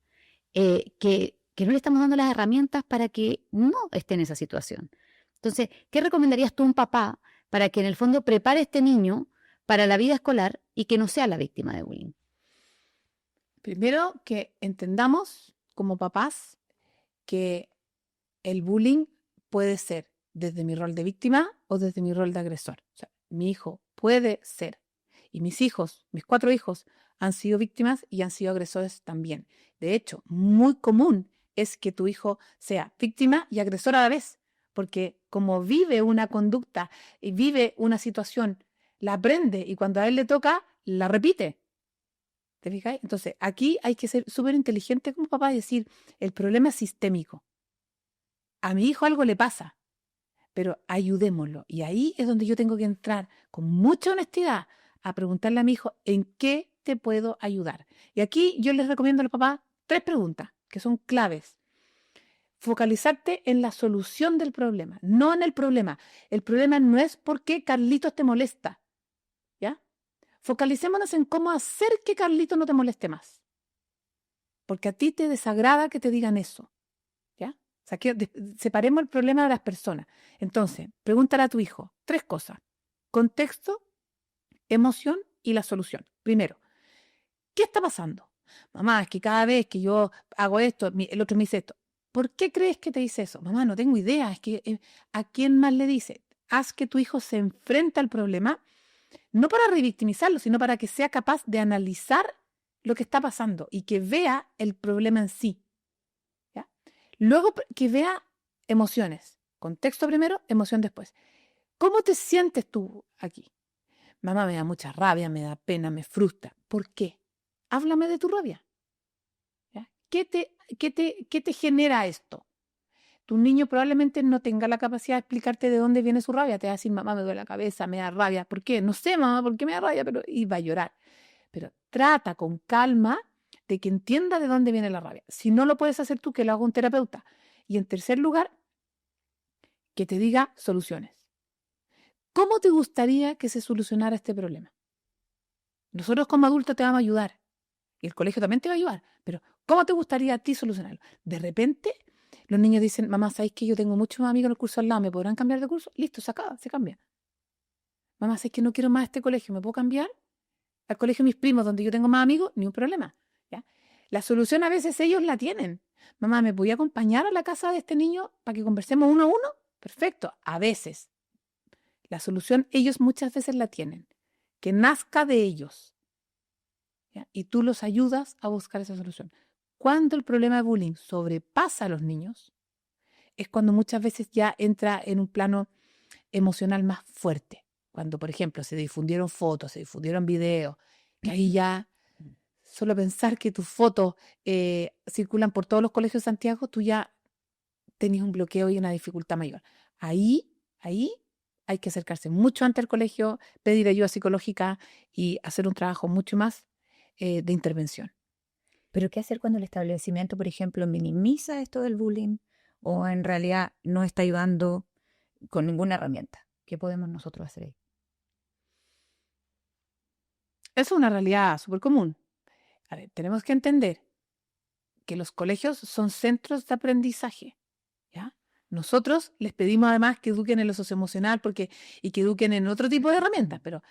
Speaker 3: que no le estamos dando las herramientas para que no esté en esa situación. Entonces, ¿qué recomendarías tú a un papá para que en el fondo prepare a este niño para la vida escolar y que no sea la víctima de bullying?
Speaker 1: Primero, que entendamos como papás que el bullying puede ser desde mi rol de víctima o desde mi rol de agresor. O sea, mi hijo puede ser, y mis hijos, mis 4 hijos, han sido víctimas y han sido agresores también. De hecho, muy común es que tu hijo sea víctima y agresor a la vez, porque como vive una conducta y vive una situación, la aprende y cuando a él le toca, la repite. ¿Te fijáis? Entonces, aquí hay que ser súper inteligente como papá y decir, el problema es sistémico. A mi hijo algo le pasa, pero ayudémoslo. Y ahí es donde yo tengo que entrar con mucha honestidad a preguntarle a mi hijo, ¿en qué te puedo ayudar? Y aquí yo les recomiendo a los papás 3 preguntas que son claves. Focalizarte en la solución del problema, no en el problema. El problema no es por qué Carlitos te molesta, ¿ya? Focalicémonos en cómo hacer que Carlitos no te moleste más. Porque a ti te desagrada que te digan eso. O sea, separemos el problema de las personas. Entonces, pregúntale a tu hijo 3 cosas. Contexto, emoción y la solución. Primero, ¿qué está pasando? Mamá, es que cada vez que yo hago esto, el otro me dice esto. ¿Por qué crees que te dice eso? Mamá, no tengo idea. Es que ¿a quién más le dice? Haz que tu hijo se enfrente al problema, no para revictimizarlo, sino para que sea capaz de analizar lo que está pasando y que vea el problema en sí. Luego que vea emociones. Contexto primero, emoción después. ¿Cómo te sientes tú aquí? Mamá, me da mucha rabia, me da pena, me frustra. ¿Por qué? Háblame de tu rabia. ¿Ya? ¿Qué te genera esto? Tu niño probablemente no tenga la capacidad de explicarte de dónde viene su rabia. Te va a decir, mamá, me duele la cabeza, me da rabia. ¿Por qué? No sé, mamá, ¿por qué me da rabia? Y va a llorar. Pero trata con calma de que entienda de dónde viene la rabia. Si no lo puedes hacer tú, que lo haga un terapeuta. Y en tercer lugar, que te diga soluciones. ¿Cómo te gustaría que se solucionara este problema? Nosotros como adultos te vamos a ayudar. Y el colegio también te va a ayudar. Pero, ¿cómo te gustaría a ti solucionarlo? De repente, los niños dicen, mamá, ¿sabes que yo tengo muchos más amigos en el curso al lado? ¿Me podrán cambiar de curso? Listo, se acaba, se cambia. Mamá, ¿sabes que no quiero más este colegio? ¿Me puedo cambiar al colegio de mis primos donde yo tengo más amigos? Ni un problema. ¿Ya? La solución a veces ellos la tienen. Mamá, ¿me voy a acompañar a la casa de este niño para que conversemos uno a uno? Perfecto, a veces. La solución ellos muchas veces la tienen. Que nazca de ellos. ¿Ya? Y tú los ayudas a buscar esa solución. Cuando el problema de bullying sobrepasa a los niños, es cuando muchas veces ya entra en un plano emocional más fuerte. Cuando, por ejemplo, se difundieron fotos, se difundieron videos, que ahí ya, solo pensar que tus fotos circulan por todos los colegios de Santiago, tú ya tenías un bloqueo y una dificultad mayor. Ahí hay que acercarse mucho antes al colegio, pedir ayuda psicológica y hacer un trabajo mucho más de intervención.
Speaker 2: Pero ¿qué hacer cuando el establecimiento, por ejemplo, minimiza esto del bullying o en realidad no está ayudando con ninguna herramienta? ¿Qué podemos nosotros hacer ahí?
Speaker 1: Eso es una realidad súper común. A ver, tenemos que entender que los colegios son centros de aprendizaje, ¿ya? Nosotros les pedimos además que eduquen en lo socioemocional y que eduquen en otro tipo de herramientas, pero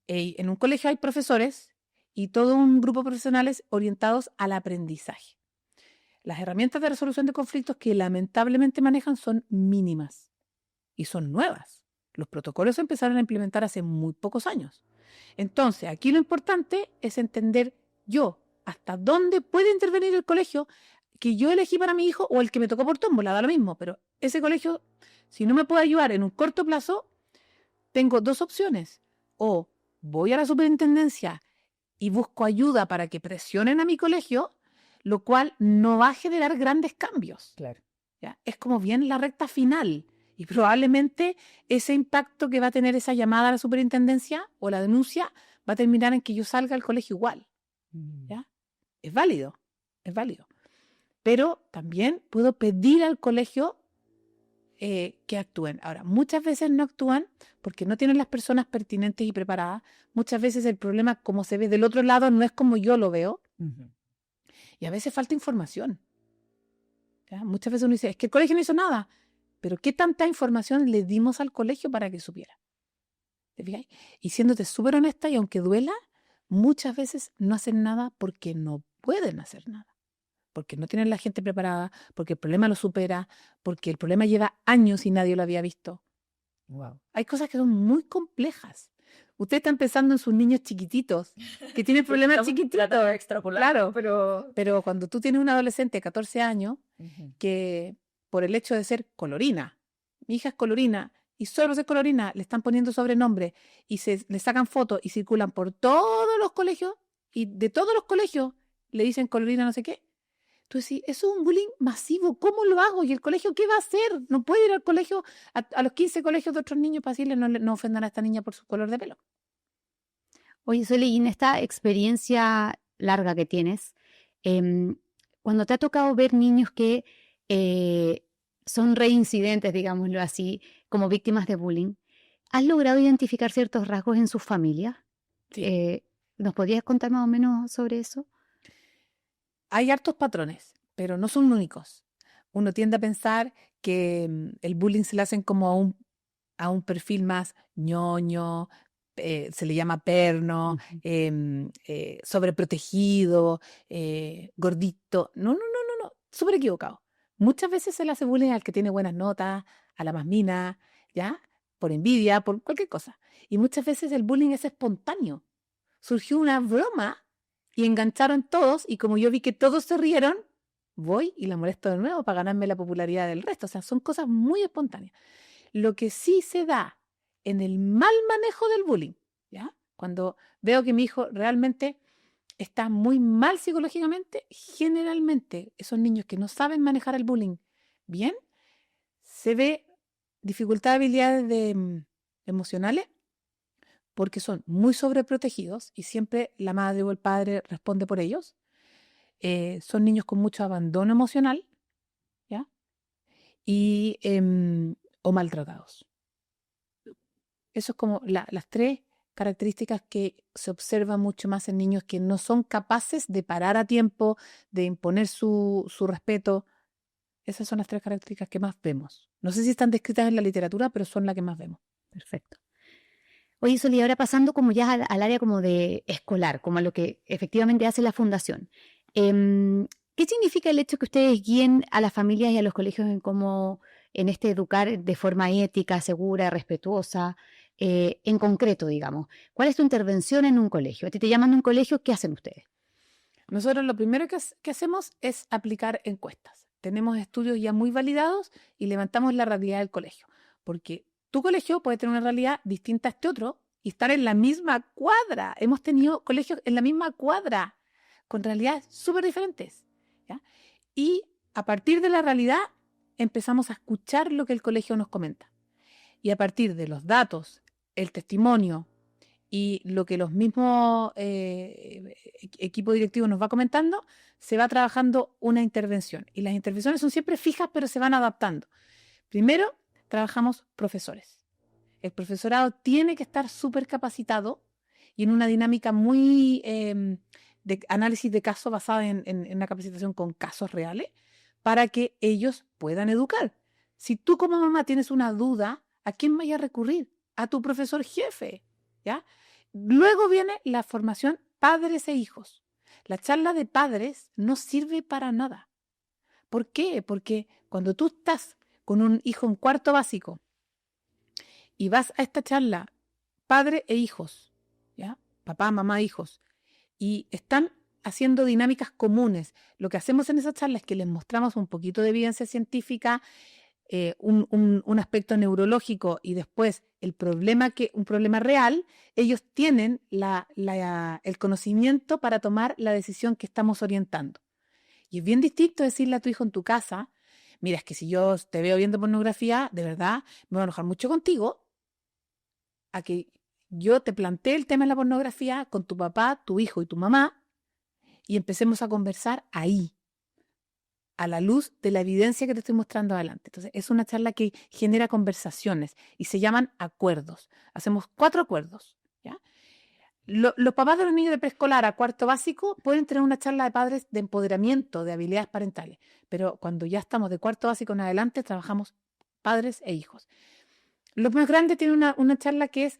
Speaker 1: en un colegio hay profesores y todo un grupo de profesionales orientados al aprendizaje. Las herramientas de resolución de conflictos que lamentablemente manejan son mínimas y son nuevas. Los protocolos se empezaron a implementar hace muy pocos años. Entonces, aquí lo importante es entender yo hasta dónde puede intervenir el colegio que yo elegí para mi hijo o el que me tocó por tómbola, da lo mismo, pero ese colegio, si no me puede ayudar en un corto plazo, tengo dos opciones. O voy a la superintendencia y busco ayuda para que presionen a mi colegio, lo cual no va a generar grandes cambios.
Speaker 2: Claro.
Speaker 1: ¿Ya? Es como bien la recta final. Y probablemente ese impacto que va a tener esa llamada a la superintendencia o la denuncia va a terminar en que yo salga al colegio igual. ¿Ya? Es válido, es válido. Pero también puedo pedir al colegio que actúen. Ahora, muchas veces no actúan porque no tienen las personas pertinentes y preparadas. Muchas veces el problema, como se ve del otro lado, no es como yo lo veo. Y a veces falta información. ¿Ya? Muchas veces uno dice, es que el colegio no hizo nada. Pero ¿qué tanta información le dimos al colegio para que supiera? ¿Te fijas? Y siéndote súper honesta, y aunque duela, muchas veces no hacen nada porque no pueden hacer nada. Porque no tienen la gente preparada, porque el problema lo supera, porque el problema lleva años y nadie lo había visto.
Speaker 2: Wow.
Speaker 1: Hay cosas que son muy complejas. Ustedes están pensando en sus niños chiquititos, que tienen problemas chiquititos.
Speaker 2: De extrapolar,
Speaker 1: Claro, pero cuando tú tienes un adolescente de 14 años, que por el hecho de ser colorina, mi hija es colorina, y solo por ser colorina le están poniendo sobrenombre y le sacan fotos y circulan por todos los colegios, y de todos los colegios le dicen colorina no sé qué. Tú decís, eso es un bullying masivo, ¿cómo lo hago? ¿Y el colegio qué va a hacer? No puede ir al colegio, a los 15 colegios de otros niños para decirle no ofendan a esta niña por su color de pelo.
Speaker 3: Oye, Soli, y en esta experiencia larga que tienes, cuando te ha tocado ver niños que son reincidentes, digámoslo así, como víctimas de bullying, ¿has logrado identificar ciertos rasgos en sus familias?
Speaker 1: Sí.
Speaker 3: ¿Nos podrías contar más o menos sobre eso?
Speaker 1: Hay hartos patrones, pero no son únicos. Uno tiende a pensar que el bullying se le hacen como a un perfil más ñoño, se le llama perno, sobreprotegido, gordito. No, súper equivocado. Muchas veces se le hace bullying al que tiene buenas notas, a la más mina, ¿ya? Por envidia, por cualquier cosa. Y muchas veces el bullying es espontáneo. Surgió una broma y engancharon todos, y como yo vi que todos se rieron, voy y la molesto de nuevo para ganarme la popularidad del resto. O sea, son cosas muy espontáneas. Lo que sí se da en el mal manejo del bullying, ¿ya? Cuando veo que mi hijo realmente está muy mal psicológicamente, generalmente esos niños que no saben manejar el bullying bien, se ve dificultad de habilidades emocionales, porque son muy sobreprotegidos y siempre la madre o el padre responde por ellos. Son niños con mucho abandono emocional, ¿ya? O maltratados. Eso es como las tres características que se observan mucho más en niños que no son capaces de parar a tiempo, de imponer su respeto. Esas son las 3 características que más vemos. No sé si están descritas en la literatura, pero son las que más vemos.
Speaker 3: Perfecto. Oye, Sol, y ahora pasando como ya al área como de escolar, como a lo que efectivamente hace la fundación. ¿Qué significa el hecho que ustedes guíen a las familias y a los colegios en este educar de forma ética, segura, respetuosa, en concreto, digamos? ¿Cuál es tu intervención en un colegio? A ti te llaman de un colegio, ¿qué hacen ustedes?
Speaker 1: Nosotros lo primero que hacemos es aplicar encuestas. Tenemos estudios ya muy validados y levantamos la realidad del colegio. Porque tu colegio puede tener una realidad distinta a este otro y estar en la misma cuadra. Hemos tenido colegios en la misma cuadra con realidades súper diferentes, ¿ya? Y a partir de la realidad empezamos a escuchar lo que el colegio nos comenta. Y a partir de los datos, el testimonio y lo que los mismos equipos directivos nos va comentando, se va trabajando una intervención. Y las intervenciones son siempre fijas, pero se van adaptando. Primero, trabajamos profesores. El profesorado tiene que estar súper capacitado y en una dinámica muy de análisis de casos basada en la capacitación con casos reales para que ellos puedan educar. Si tú como mamá tienes una duda, ¿a quién vaya a recurrir? A tu profesor jefe, ¿ya? Luego viene la formación padres e hijos. La charla de padres no sirve para nada. ¿Por qué? Porque cuando tú estás con un hijo en cuarto básico y vas a esta charla, padre e hijos, ¿ya? Papá, mamá, hijos, y están haciendo dinámicas comunes. Lo que hacemos en esa charla es que les mostramos un poquito de evidencia científica, un aspecto neurológico y después un problema real. Ellos tienen el conocimiento para tomar la decisión que estamos orientando. Y es bien distinto decirle a tu hijo en tu casa, mira, es que si yo te veo viendo pornografía, de verdad, me voy a enojar mucho contigo, a que yo te plantee el tema de la pornografía con tu papá, tu hijo y tu mamá y empecemos a conversar ahí, a la luz de la evidencia que te estoy mostrando adelante. Entonces, es una charla que genera conversaciones y se llaman acuerdos. Hacemos 4 acuerdos, ¿ya? Los papás de los niños de preescolar a cuarto básico pueden tener una charla de padres de empoderamiento, de habilidades parentales, pero cuando ya estamos de cuarto básico en adelante, trabajamos padres e hijos. Los más grandes tienen una charla que es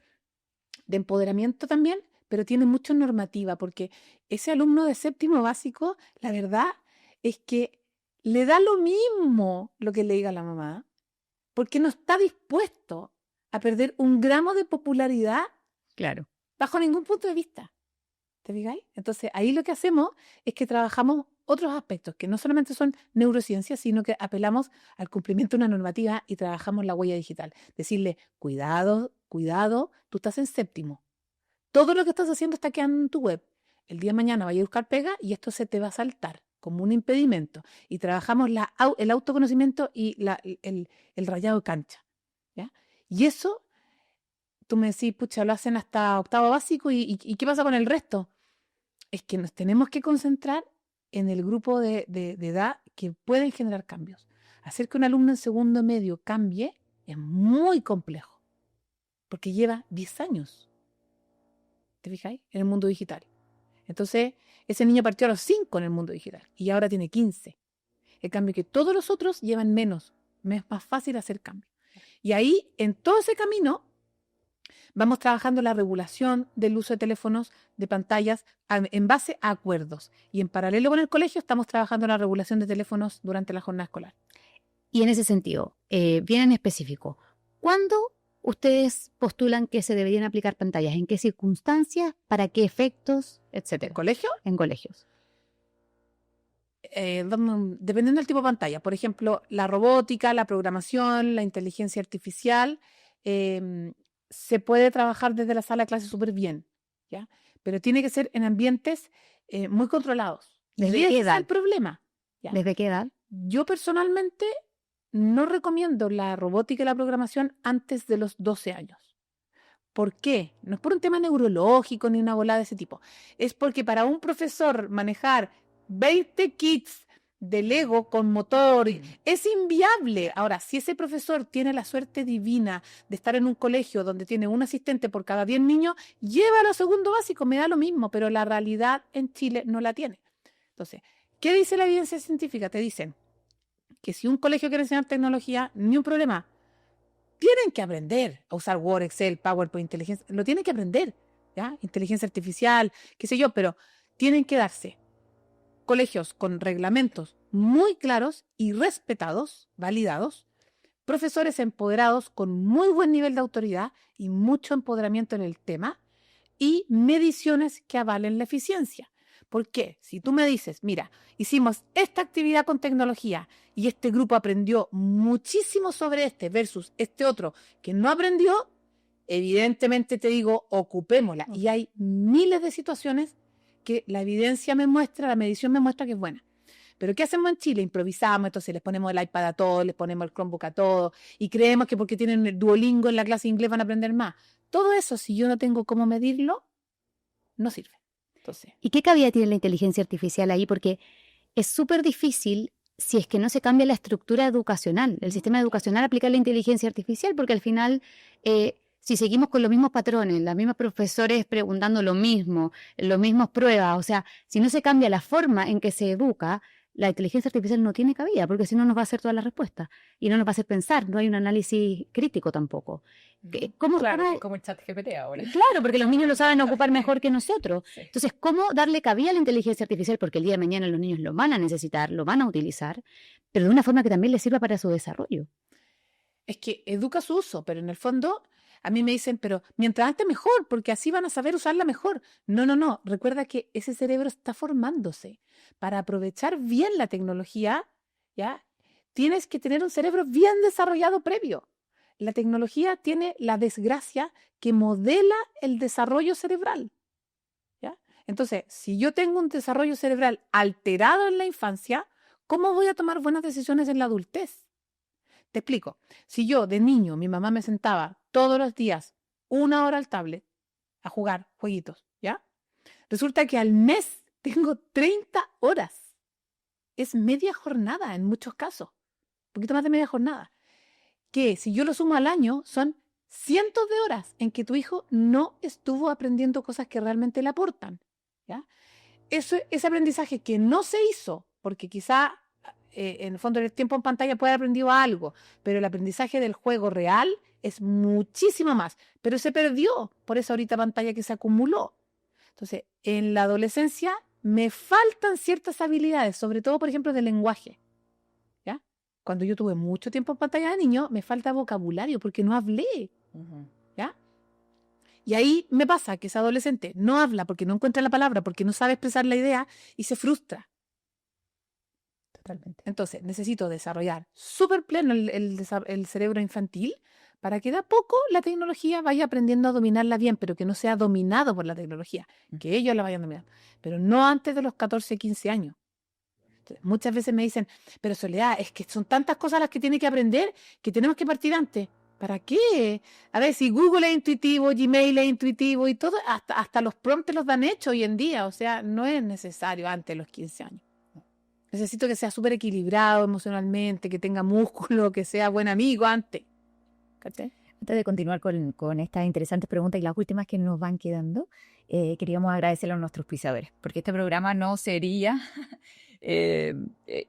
Speaker 1: de empoderamiento también, pero tiene mucha normativa, porque ese alumno de séptimo básico, la verdad es que le da lo mismo lo que le diga la mamá, porque no está dispuesto a perder un gramo de popularidad
Speaker 3: Claro.
Speaker 1: bajo ningún punto de vista. ¿Te fijáis? Entonces, ahí lo que hacemos es que trabajamos otros aspectos que no solamente son neurociencias, sino que apelamos al cumplimiento de una normativa y trabajamos la huella digital. Decirle, cuidado, cuidado, tú estás en séptimo. Todo lo que estás haciendo está quedando en tu web. El día de mañana vaya a buscar pega y esto se te va a saltar como un impedimento. Y trabajamos el autoconocimiento y el rayado de cancha, ¿ya? Y eso, tú me decís, pucha, lo hacen hasta octavo básico y ¿qué pasa con el resto? Es que nos tenemos que concentrar en el grupo de edad que pueden generar cambios. Hacer que un alumno en segundo medio cambie es muy complejo, porque lleva 10 años, ¿te fijáis? En el mundo digital. Entonces, ese niño partió a los 5 en el mundo digital y ahora tiene 15. En cambio que todos los otros llevan menos. Me es más fácil hacer cambio. Y ahí, en todo ese camino, vamos trabajando la regulación del uso de teléfonos, de pantallas, en base a acuerdos. Y en paralelo con el colegio estamos trabajando la regulación de teléfonos durante la jornada escolar.
Speaker 3: Y en ese sentido, bien en específico, ¿cuándo ustedes postulan que se deberían aplicar pantallas? ¿En qué circunstancias? ¿Para qué efectos? Etcétera.
Speaker 1: ¿El colegio?
Speaker 3: En colegios.
Speaker 1: Dependiendo del tipo de pantalla. Por ejemplo, la robótica, la programación, la inteligencia artificial, se puede trabajar desde la sala de clase súper bien, ¿ya? Pero tiene que ser en ambientes muy controlados.
Speaker 3: ¿Desde
Speaker 1: Y
Speaker 3: qué
Speaker 1: ese
Speaker 3: edad?
Speaker 1: es el problema. ¿Ya?
Speaker 3: ¿Desde qué edad?
Speaker 1: Yo personalmente no recomiendo la robótica y la programación antes de los 12 años. ¿Por qué? No es por un tema neurológico ni una bola de ese tipo. Es porque para un profesor manejar 20 kits de Lego con motor. Es inviable. Ahora, si ese profesor tiene la suerte divina de estar en un colegio donde tiene un asistente por cada 10 niños, llévalo a segundo básico, me da lo mismo, pero la realidad en Chile no la tiene. Entonces, ¿qué dice la evidencia científica? Te dicen que si un colegio quiere enseñar tecnología, ni un problema. Tienen que aprender a usar Word, Excel, PowerPoint, inteligencia. Lo tienen que aprender, ¿ya? Inteligencia artificial, qué sé yo, pero tienen que darse colegios con reglamentos muy claros y respetados, validados, profesores empoderados con muy buen nivel de autoridad y mucho empoderamiento en el tema y mediciones que avalen la eficiencia. ¿Por qué? Si tú me dices, mira, hicimos esta actividad con tecnología y este grupo aprendió muchísimo sobre este versus este otro que no aprendió, evidentemente te digo, ocupémosla. Y hay miles de situaciones que la evidencia me muestra, la medición me muestra que es buena. Pero ¿qué hacemos en Chile? Improvisamos, entonces les ponemos el iPad a todos, les ponemos el Chromebook a todos y creemos que porque tienen el Duolingo en la clase de inglés van a aprender más. Todo eso, si yo no tengo cómo medirlo, no sirve. Entonces,
Speaker 3: ¿Y qué cabida tiene la inteligencia artificial ahí? Porque es súper difícil si es que no se cambia la estructura educacional, el sistema educacional, aplicar la inteligencia artificial, porque al final, si seguimos con los mismos patrones, los mismos profesores preguntando lo mismo, los mismos pruebas, o sea, si no se cambia la forma en que se educa, la inteligencia artificial no tiene cabida, porque si no nos va a hacer todas las respuestas y no nos va a hacer pensar, no hay un análisis crítico tampoco. ¿Cómo
Speaker 2: Claro, como el chat GPT ahora.
Speaker 3: Claro, porque los niños lo saben ocupar mejor que nosotros.
Speaker 2: Sí.
Speaker 3: Entonces, ¿cómo darle cabida a la inteligencia artificial? Porque el día de mañana los niños lo van a necesitar, lo van a utilizar, pero de una forma que también les sirva para su desarrollo.
Speaker 1: es que educa su uso, pero en el fondo a mí me dicen, pero mientras antes mejor, porque así van a saber usarla mejor. No, no, no. Recuerda que ese cerebro está formándose. Para aprovechar bien la tecnología, ¿ya? Tienes que tener un cerebro bien desarrollado previo. La tecnología tiene la desgracia que modela el desarrollo cerebral, ¿ya? Entonces, si yo tengo un desarrollo cerebral alterado en la infancia, ¿cómo voy a tomar buenas decisiones en la adultez? Te explico. Si yo de niño, mi mamá me sentaba todos los días 1 hora al tablet a jugar jueguitos, ¿ya? Resulta que al mes tengo 30 horas. Es media jornada en muchos casos. Un poquito más de media jornada. Que si yo lo sumo al año, son cientos de horas en que tu hijo no estuvo aprendiendo cosas que realmente le aportan, ¿ya? Ese aprendizaje que no se hizo, porque quizá en el fondo del tiempo en pantalla puede haber aprendido algo, pero el aprendizaje del juego real es muchísimo más, pero se perdió por esa horita pantalla que se acumuló. Entonces, en la adolescencia me faltan ciertas habilidades, sobre todo, por ejemplo, de lenguaje, ¿ya? Cuando yo tuve mucho tiempo en pantalla de niño, me falta vocabulario porque no hablé, ¿ya? Y ahí me pasa que ese adolescente no habla porque no encuentra la palabra, porque no sabe expresar la idea y se frustra.
Speaker 2: Totalmente.
Speaker 1: Entonces, necesito desarrollar súper pleno el cerebro infantil para que de a poco la tecnología vaya aprendiendo a dominarla bien, pero que no sea dominado por la tecnología, que ellos la vayan dominando, pero no antes de los 14, 15 años. Entonces, muchas veces me dicen, pero Soledad, es que son tantas cosas las que tiene que aprender que tenemos que partir antes. ¿Para qué? A ver, si Google es intuitivo, Gmail es intuitivo y todo, hasta los prompts los dan hechos hoy en día, o sea, no es necesario antes de los 15 años. Necesito que sea súper equilibrado emocionalmente, que tenga músculo, que sea buen amigo antes. ¿Cachai?
Speaker 2: Antes de continuar con estas interesantes preguntas y las últimas que nos van quedando, queríamos agradecerle a nuestros auspiciadores, porque este programa no sería,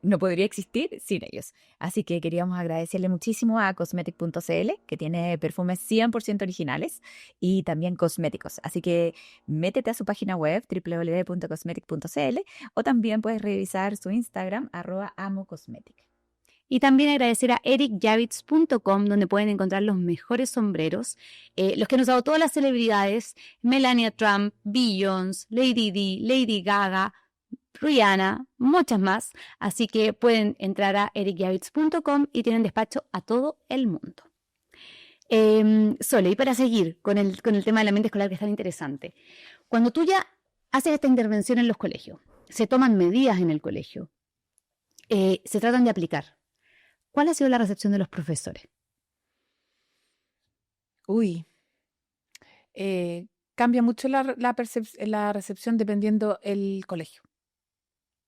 Speaker 2: no podría existir sin ellos. Así que queríamos agradecerle muchísimo a Cosmetic.cl, que tiene perfumes 100% originales y también cosméticos. Así que métete a su página web, www.cosmetic.cl, o también puedes revisar su Instagram, @amocosmetic.
Speaker 3: Y también agradecer a ericjavits.com, donde pueden encontrar los mejores sombreros, los que han usado todas las celebridades, Melania Trump, Beyoncé, Lady Di, Lady Gaga, Rihanna, muchas más. Así que pueden entrar a ericjavits.com y tienen despacho a todo el mundo. Sole, y para seguir con el tema de la mente escolar, que es tan interesante, cuando tú ya haces esta intervención en los colegios, se toman medidas en el colegio, se tratan de aplicar. ¿Cuál ha sido la recepción de los profesores?
Speaker 1: Uy, cambia mucho la recepción dependiendo el colegio.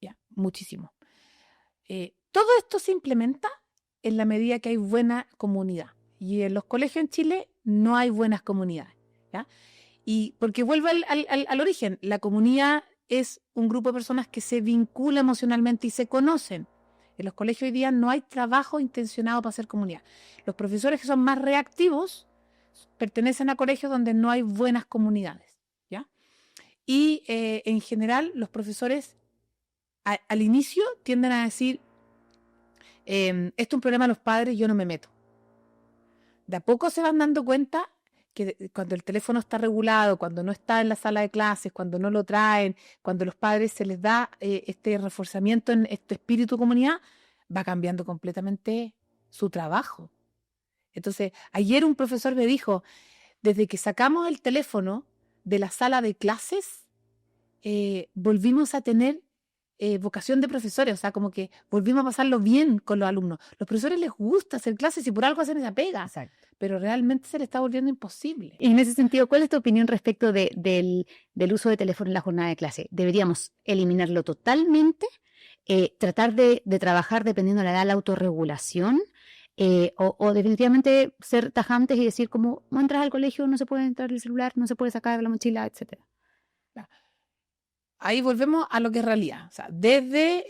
Speaker 1: Ya, muchísimo. Todo esto se implementa en la medida que hay buena comunidad. Y en los colegios en Chile no hay buenas comunidades, ¿ya? Y porque vuelvo al origen, la comunidad es un grupo de personas que se vincula emocionalmente y se conocen. En los colegios hoy día no hay trabajo intencionado para hacer comunidad. Los profesores que son más reactivos pertenecen a colegios donde no hay buenas comunidades, ¿ya? Y en general los profesores al inicio tienden a decir, esto es un problema de los padres, yo no me meto. De a poco se van dando cuenta que cuando el teléfono está regulado, cuando no está en la sala de clases, cuando no lo traen, cuando los padres se les da este reforzamiento en este espíritu de comunidad, va cambiando completamente su trabajo. Entonces, ayer un profesor me dijo, desde que sacamos el teléfono de la sala de clases, volvimos a tener vocación de profesores, o sea, como que volvimos a pasarlo bien con los alumnos. Los profesores les gusta hacer clases y por algo hacen esa pega.
Speaker 2: Exacto.
Speaker 1: Pero realmente se le está volviendo imposible.
Speaker 3: Y en ese sentido, ¿cuál es tu opinión respecto del uso de teléfono en la jornada de clase? ¿Deberíamos eliminarlo totalmente? ¿Tratar de trabajar dependiendo de la edad, la autorregulación? ¿O definitivamente ser tajantes y decir como, no entras al colegio, no se puede entrar el celular, no se puede sacar la mochila, etcétera?
Speaker 1: Ahí volvemos a lo que es realidad. O sea, desde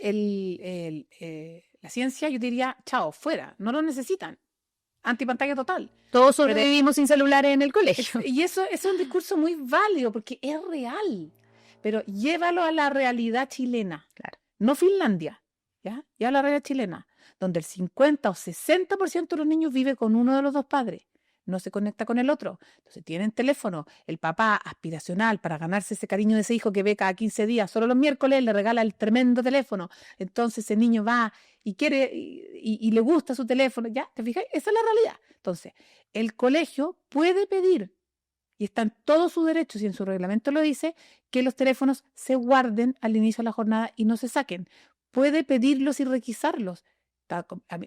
Speaker 1: la ciencia yo diría, chao, fuera, no lo necesitan. Antipantalla total.
Speaker 3: Todos sobrevivimos sin celulares en el colegio.
Speaker 1: Y eso es un discurso muy válido porque es real. Pero llévalo a la realidad chilena.
Speaker 3: Claro.
Speaker 1: No Finlandia, ¿ya? Ya a la realidad chilena, donde el 50 o 60% de los niños vive con uno de los dos padres. No se conecta con el otro. Entonces tienen teléfono, el papá aspiracional para ganarse ese cariño de ese hijo que ve cada 15 días, solo los miércoles le regala el tremendo teléfono. Entonces ese niño va y quiere y le gusta su teléfono. ¿Ya? ¿Te fijas? Esa es la realidad. Entonces, el colegio puede pedir, y está en todos sus derechos y en su reglamento lo dice, que los teléfonos se guarden al inicio de la jornada y no se saquen. Puede pedirlos y requisarlos.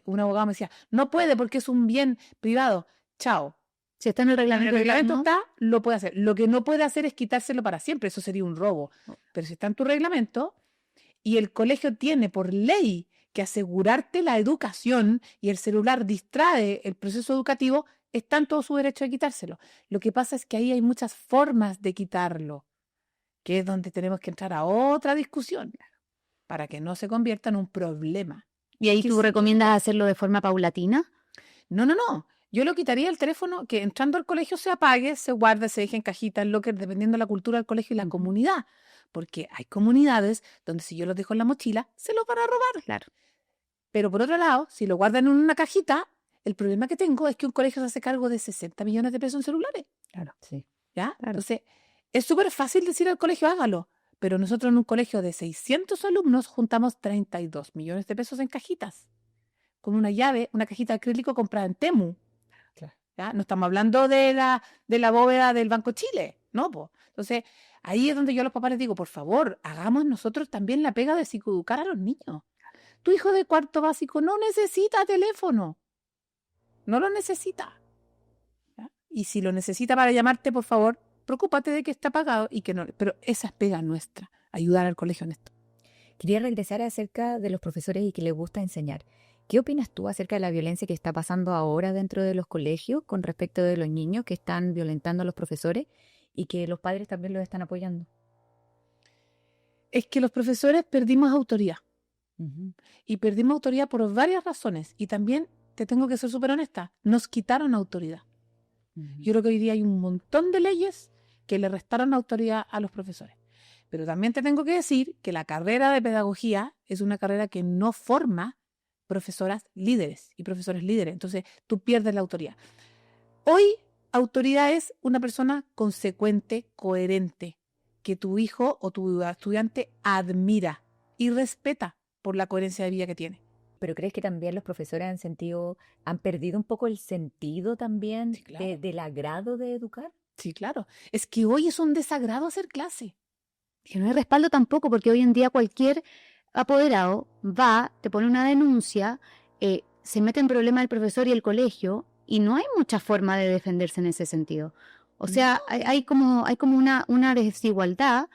Speaker 1: Un abogado me decía, no puede porque es un bien privado. Chao.
Speaker 3: Si está en el reglamento,
Speaker 1: En el reglamento
Speaker 3: ¿no?
Speaker 1: está, lo puede hacer. Lo que no puede hacer es quitárselo para siempre, eso sería un robo. Pero si está en tu reglamento y el colegio tiene por ley que asegurarte la educación y el celular distrae el proceso educativo, está en todo su derecho de quitárselo. Lo que pasa es que ahí hay muchas formas de quitarlo, que es donde tenemos que entrar a otra discusión para que no se convierta en un problema.
Speaker 3: ¿Y ahí tú recomiendas hacerlo de forma paulatina?
Speaker 1: No. Yo lo quitaría el teléfono, que entrando al colegio se apague, se guarde, se deje en cajita, en locker, dependiendo de la cultura del colegio y la comunidad. Porque hay comunidades donde si yo los dejo en la mochila, se los van a robar.
Speaker 3: Claro.
Speaker 1: Pero por otro lado, si lo guardan en una cajita, el problema que tengo es que un colegio se hace cargo de 60 millones de pesos en celulares.
Speaker 3: Claro, sí.
Speaker 1: ¿Ya?
Speaker 3: Claro.
Speaker 1: Entonces, es súper fácil decir al colegio, hágalo. Pero nosotros en un colegio de 600 alumnos juntamos 32 millones de pesos en cajitas. Con una llave, una cajita de acrílico comprada en Temu. ¿Ya? No estamos hablando de la bóveda del Banco Chile, ¿no? Po. Entonces, ahí es donde yo a los papás les digo, por favor, hagamos nosotros también la pega de psicoeducar a los niños. Tu hijo de cuarto básico no necesita teléfono. No lo necesita. ¿Ya? Y si lo necesita para llamarte, por favor, preocúpate de que está pagado y que no. Pero esa es pega nuestra, ayudar al colegio en esto.
Speaker 2: Quería regresar acerca de los profesores y que les gusta enseñar. ¿Qué opinas tú acerca de la violencia que está pasando ahora dentro de los colegios con respecto de los niños que están violentando a los profesores y que los padres también los están apoyando?
Speaker 1: Es que los profesores perdimos autoridad.
Speaker 2: Uh-huh.
Speaker 1: Y perdimos autoridad por varias razones. Y también, te tengo que ser súper honesta, nos quitaron autoridad.
Speaker 2: Uh-huh.
Speaker 1: Yo creo que hoy día hay un montón de leyes que le restaron autoridad a los profesores. Pero también te tengo que decir que la carrera de pedagogía es una carrera que no forma profesoras líderes y profesores líderes. Entonces, tú pierdes la autoridad. Hoy, autoridad es una persona consecuente, coherente, que tu hijo o tu estudiante admira y respeta por la coherencia de vida que tiene.
Speaker 2: ¿Pero crees que también los profesores han perdido un poco el sentido también
Speaker 1: Sí, claro.
Speaker 2: del agrado de educar?
Speaker 1: Sí, claro. Es que hoy es un desagrado hacer clase.
Speaker 3: Que no hay respaldo tampoco, porque hoy en día cualquier apoderado va, te pone una denuncia, se mete en problema el profesor y el colegio, y no hay mucha forma de defenderse en ese sentido. O sea, hay como una desigualdad,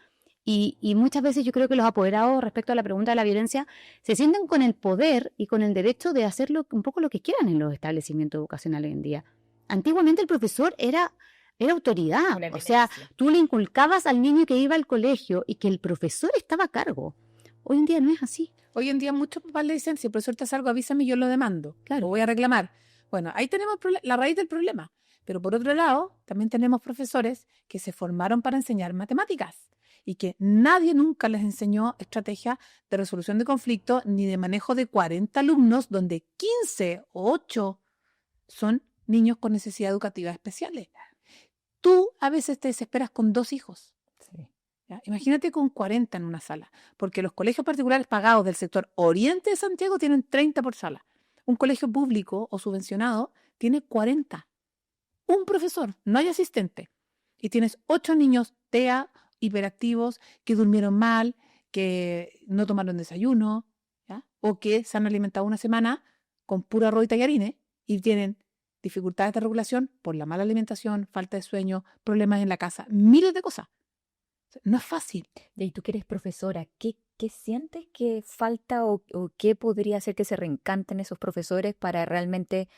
Speaker 3: Y muchas veces yo creo que los apoderados, respecto a la pregunta de la violencia, se sienten con el poder y con el derecho de hacer un poco lo que quieran en los establecimientos educacionales hoy en día. Antiguamente el profesor era autoridad.
Speaker 2: Una
Speaker 3: O sea,
Speaker 2: eminencia.
Speaker 3: tú le inculcabas al niño que iba al colegio y que el profesor estaba a cargo. Hoy en día no es así.
Speaker 1: Hoy en día muchos papás le dicen, si el profesor te hace algo, avísame y yo lo demando.
Speaker 3: Claro.
Speaker 1: Lo voy a reclamar. Bueno, ahí tenemos la raíz del problema. Pero por otro lado, también tenemos profesores que se formaron para enseñar matemáticas y que nadie nunca les enseñó estrategia de resolución de conflictos ni de manejo de 40 alumnos, donde 15 o 8 son niños con necesidades educativas especiales. Tú a veces te desesperas con 2 hijos.
Speaker 2: Sí.
Speaker 1: ¿Ya? Imagínate con 40 en una sala, porque los colegios particulares pagados del sector oriente de Santiago tienen 30 por sala. Un colegio público o subvencionado tiene 40. Un profesor, no hay asistente. Y tienes 8 niños TEA, hiperactivos, que durmieron mal, que no tomaron desayuno, ¿ya? O que se han alimentado una semana con puro arroz y tallarines y tienen dificultades de regulación por la mala alimentación, falta de sueño, problemas en la casa, miles de cosas. No es fácil.
Speaker 2: Y tú que eres profesora, ¿qué sientes que falta o qué podría hacer que se reencanten esos profesores para realmente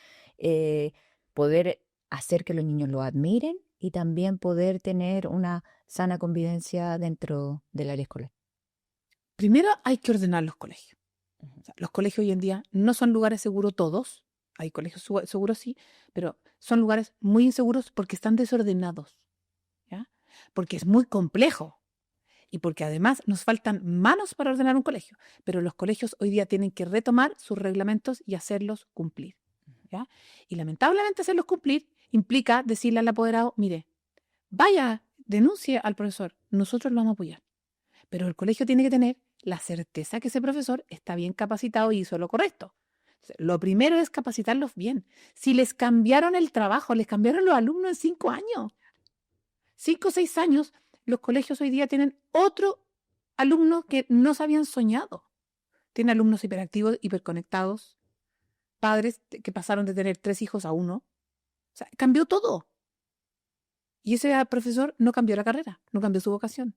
Speaker 2: poder hacer que los niños lo admiren y también poder tener una sana convivencia dentro del área escolar?
Speaker 1: Primero hay que ordenar los colegios. O sea, los colegios hoy en día no son lugares seguros todos. Hay colegios seguros sí, pero son lugares muy inseguros porque están desordenados, ¿ya? Porque es muy complejo y porque además nos faltan manos para ordenar un colegio. Pero los colegios hoy día tienen que retomar sus reglamentos y hacerlos cumplir, ¿ya? Y lamentablemente hacerlos cumplir implica decirle al apoderado, mire, vaya, denuncie al profesor, nosotros lo vamos a apoyar. Pero el colegio tiene que tener la certeza que ese profesor está bien capacitado y hizo lo correcto. Lo primero es capacitarlos bien. Si les cambiaron el trabajo, les cambiaron los alumnos en 5 años. 5 o 6 años, los colegios hoy día tienen otro alumno que no se habían soñado. Tienen alumnos hiperactivos, hiperconectados, padres que pasaron de tener 3 hijos a 1. O sea, cambió todo. Y ese profesor no cambió la carrera, no cambió su vocación.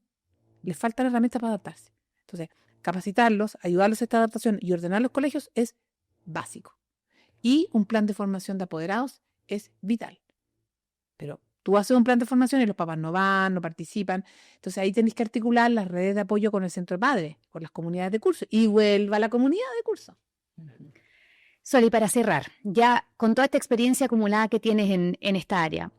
Speaker 1: Les faltan herramientas para adaptarse. Entonces, capacitarlos, ayudarlos a esta adaptación y ordenar los colegios es básico. Y un plan de formación de apoderados es vital. Pero tú haces un plan de formación y los papás no van, no participan. Entonces ahí tenés que articular las redes de apoyo con el centro de padres, con las comunidades de curso. Y vuelva a la comunidad de curso.
Speaker 3: Sol, y para cerrar, ya con toda esta experiencia acumulada que tienes en esta área,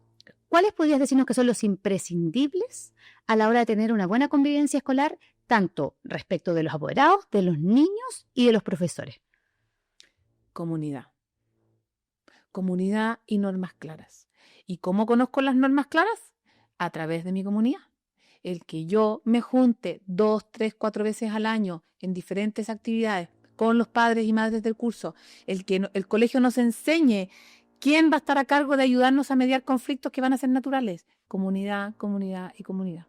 Speaker 3: ¿cuáles podrías decirnos que son los imprescindibles a la hora de tener una buena convivencia escolar, tanto respecto de los apoderados, de los niños y de los profesores?
Speaker 1: Comunidad. Comunidad y normas claras. ¿Y cómo conozco las normas claras? A través de mi comunidad. El que yo me junte 2, 3, 4 veces al año en diferentes actividades con los padres y madres del curso, el que el colegio nos enseñe quién va a estar a cargo de ayudarnos a mediar conflictos que van a ser naturales. Comunidad, comunidad y comunidad.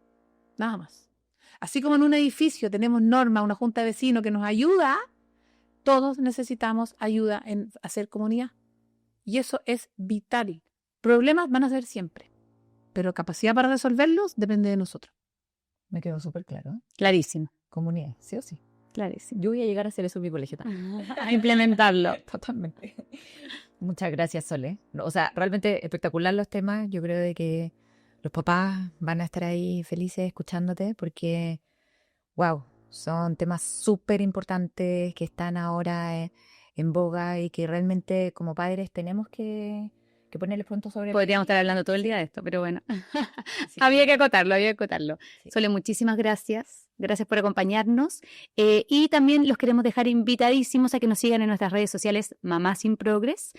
Speaker 1: Nada más. Así como en un edificio tenemos normas, una junta de vecinos que nos ayuda, todos necesitamos ayuda en hacer comunidad. Y eso es vital. Problemas van a ser siempre, pero capacidad para resolverlos depende de nosotros.
Speaker 2: Me quedó súper claro, ¿eh?
Speaker 3: Clarísimo.
Speaker 2: Comunidad, sí o sí.
Speaker 3: Clarísimo.
Speaker 2: Yo voy a llegar a hacer eso en mi colegio también.
Speaker 3: A implementarlo.
Speaker 2: Totalmente. Muchas gracias, Sole. O sea, realmente espectacular los temas. Yo creo de que los papás van a estar ahí felices escuchándote porque, wow, son temas súper importantes que están ahora en boga y que realmente como padres tenemos que ponerles pronto sobre...
Speaker 3: Podríamos estar hablando todo el día de esto, pero bueno.
Speaker 2: Sí.
Speaker 3: Había que acotarlo.
Speaker 2: Sí.
Speaker 3: Sole, muchísimas gracias. Gracias por acompañarnos. Y también los queremos dejar invitadísimos a que nos sigan en nuestras redes sociales Mamás in Progress.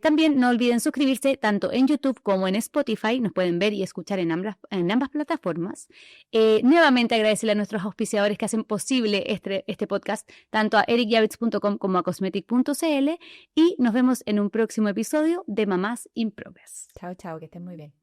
Speaker 3: También no olviden suscribirse tanto en YouTube como en Spotify. Nos pueden ver y escuchar en ambas plataformas. Nuevamente agradecerle a nuestros auspiciadores que hacen posible este podcast, tanto a ericjavits.com como a cosmetic.cl. Y nos vemos en un próximo episodio de Mamás in Progress.
Speaker 2: Chao, chao, que estén muy bien.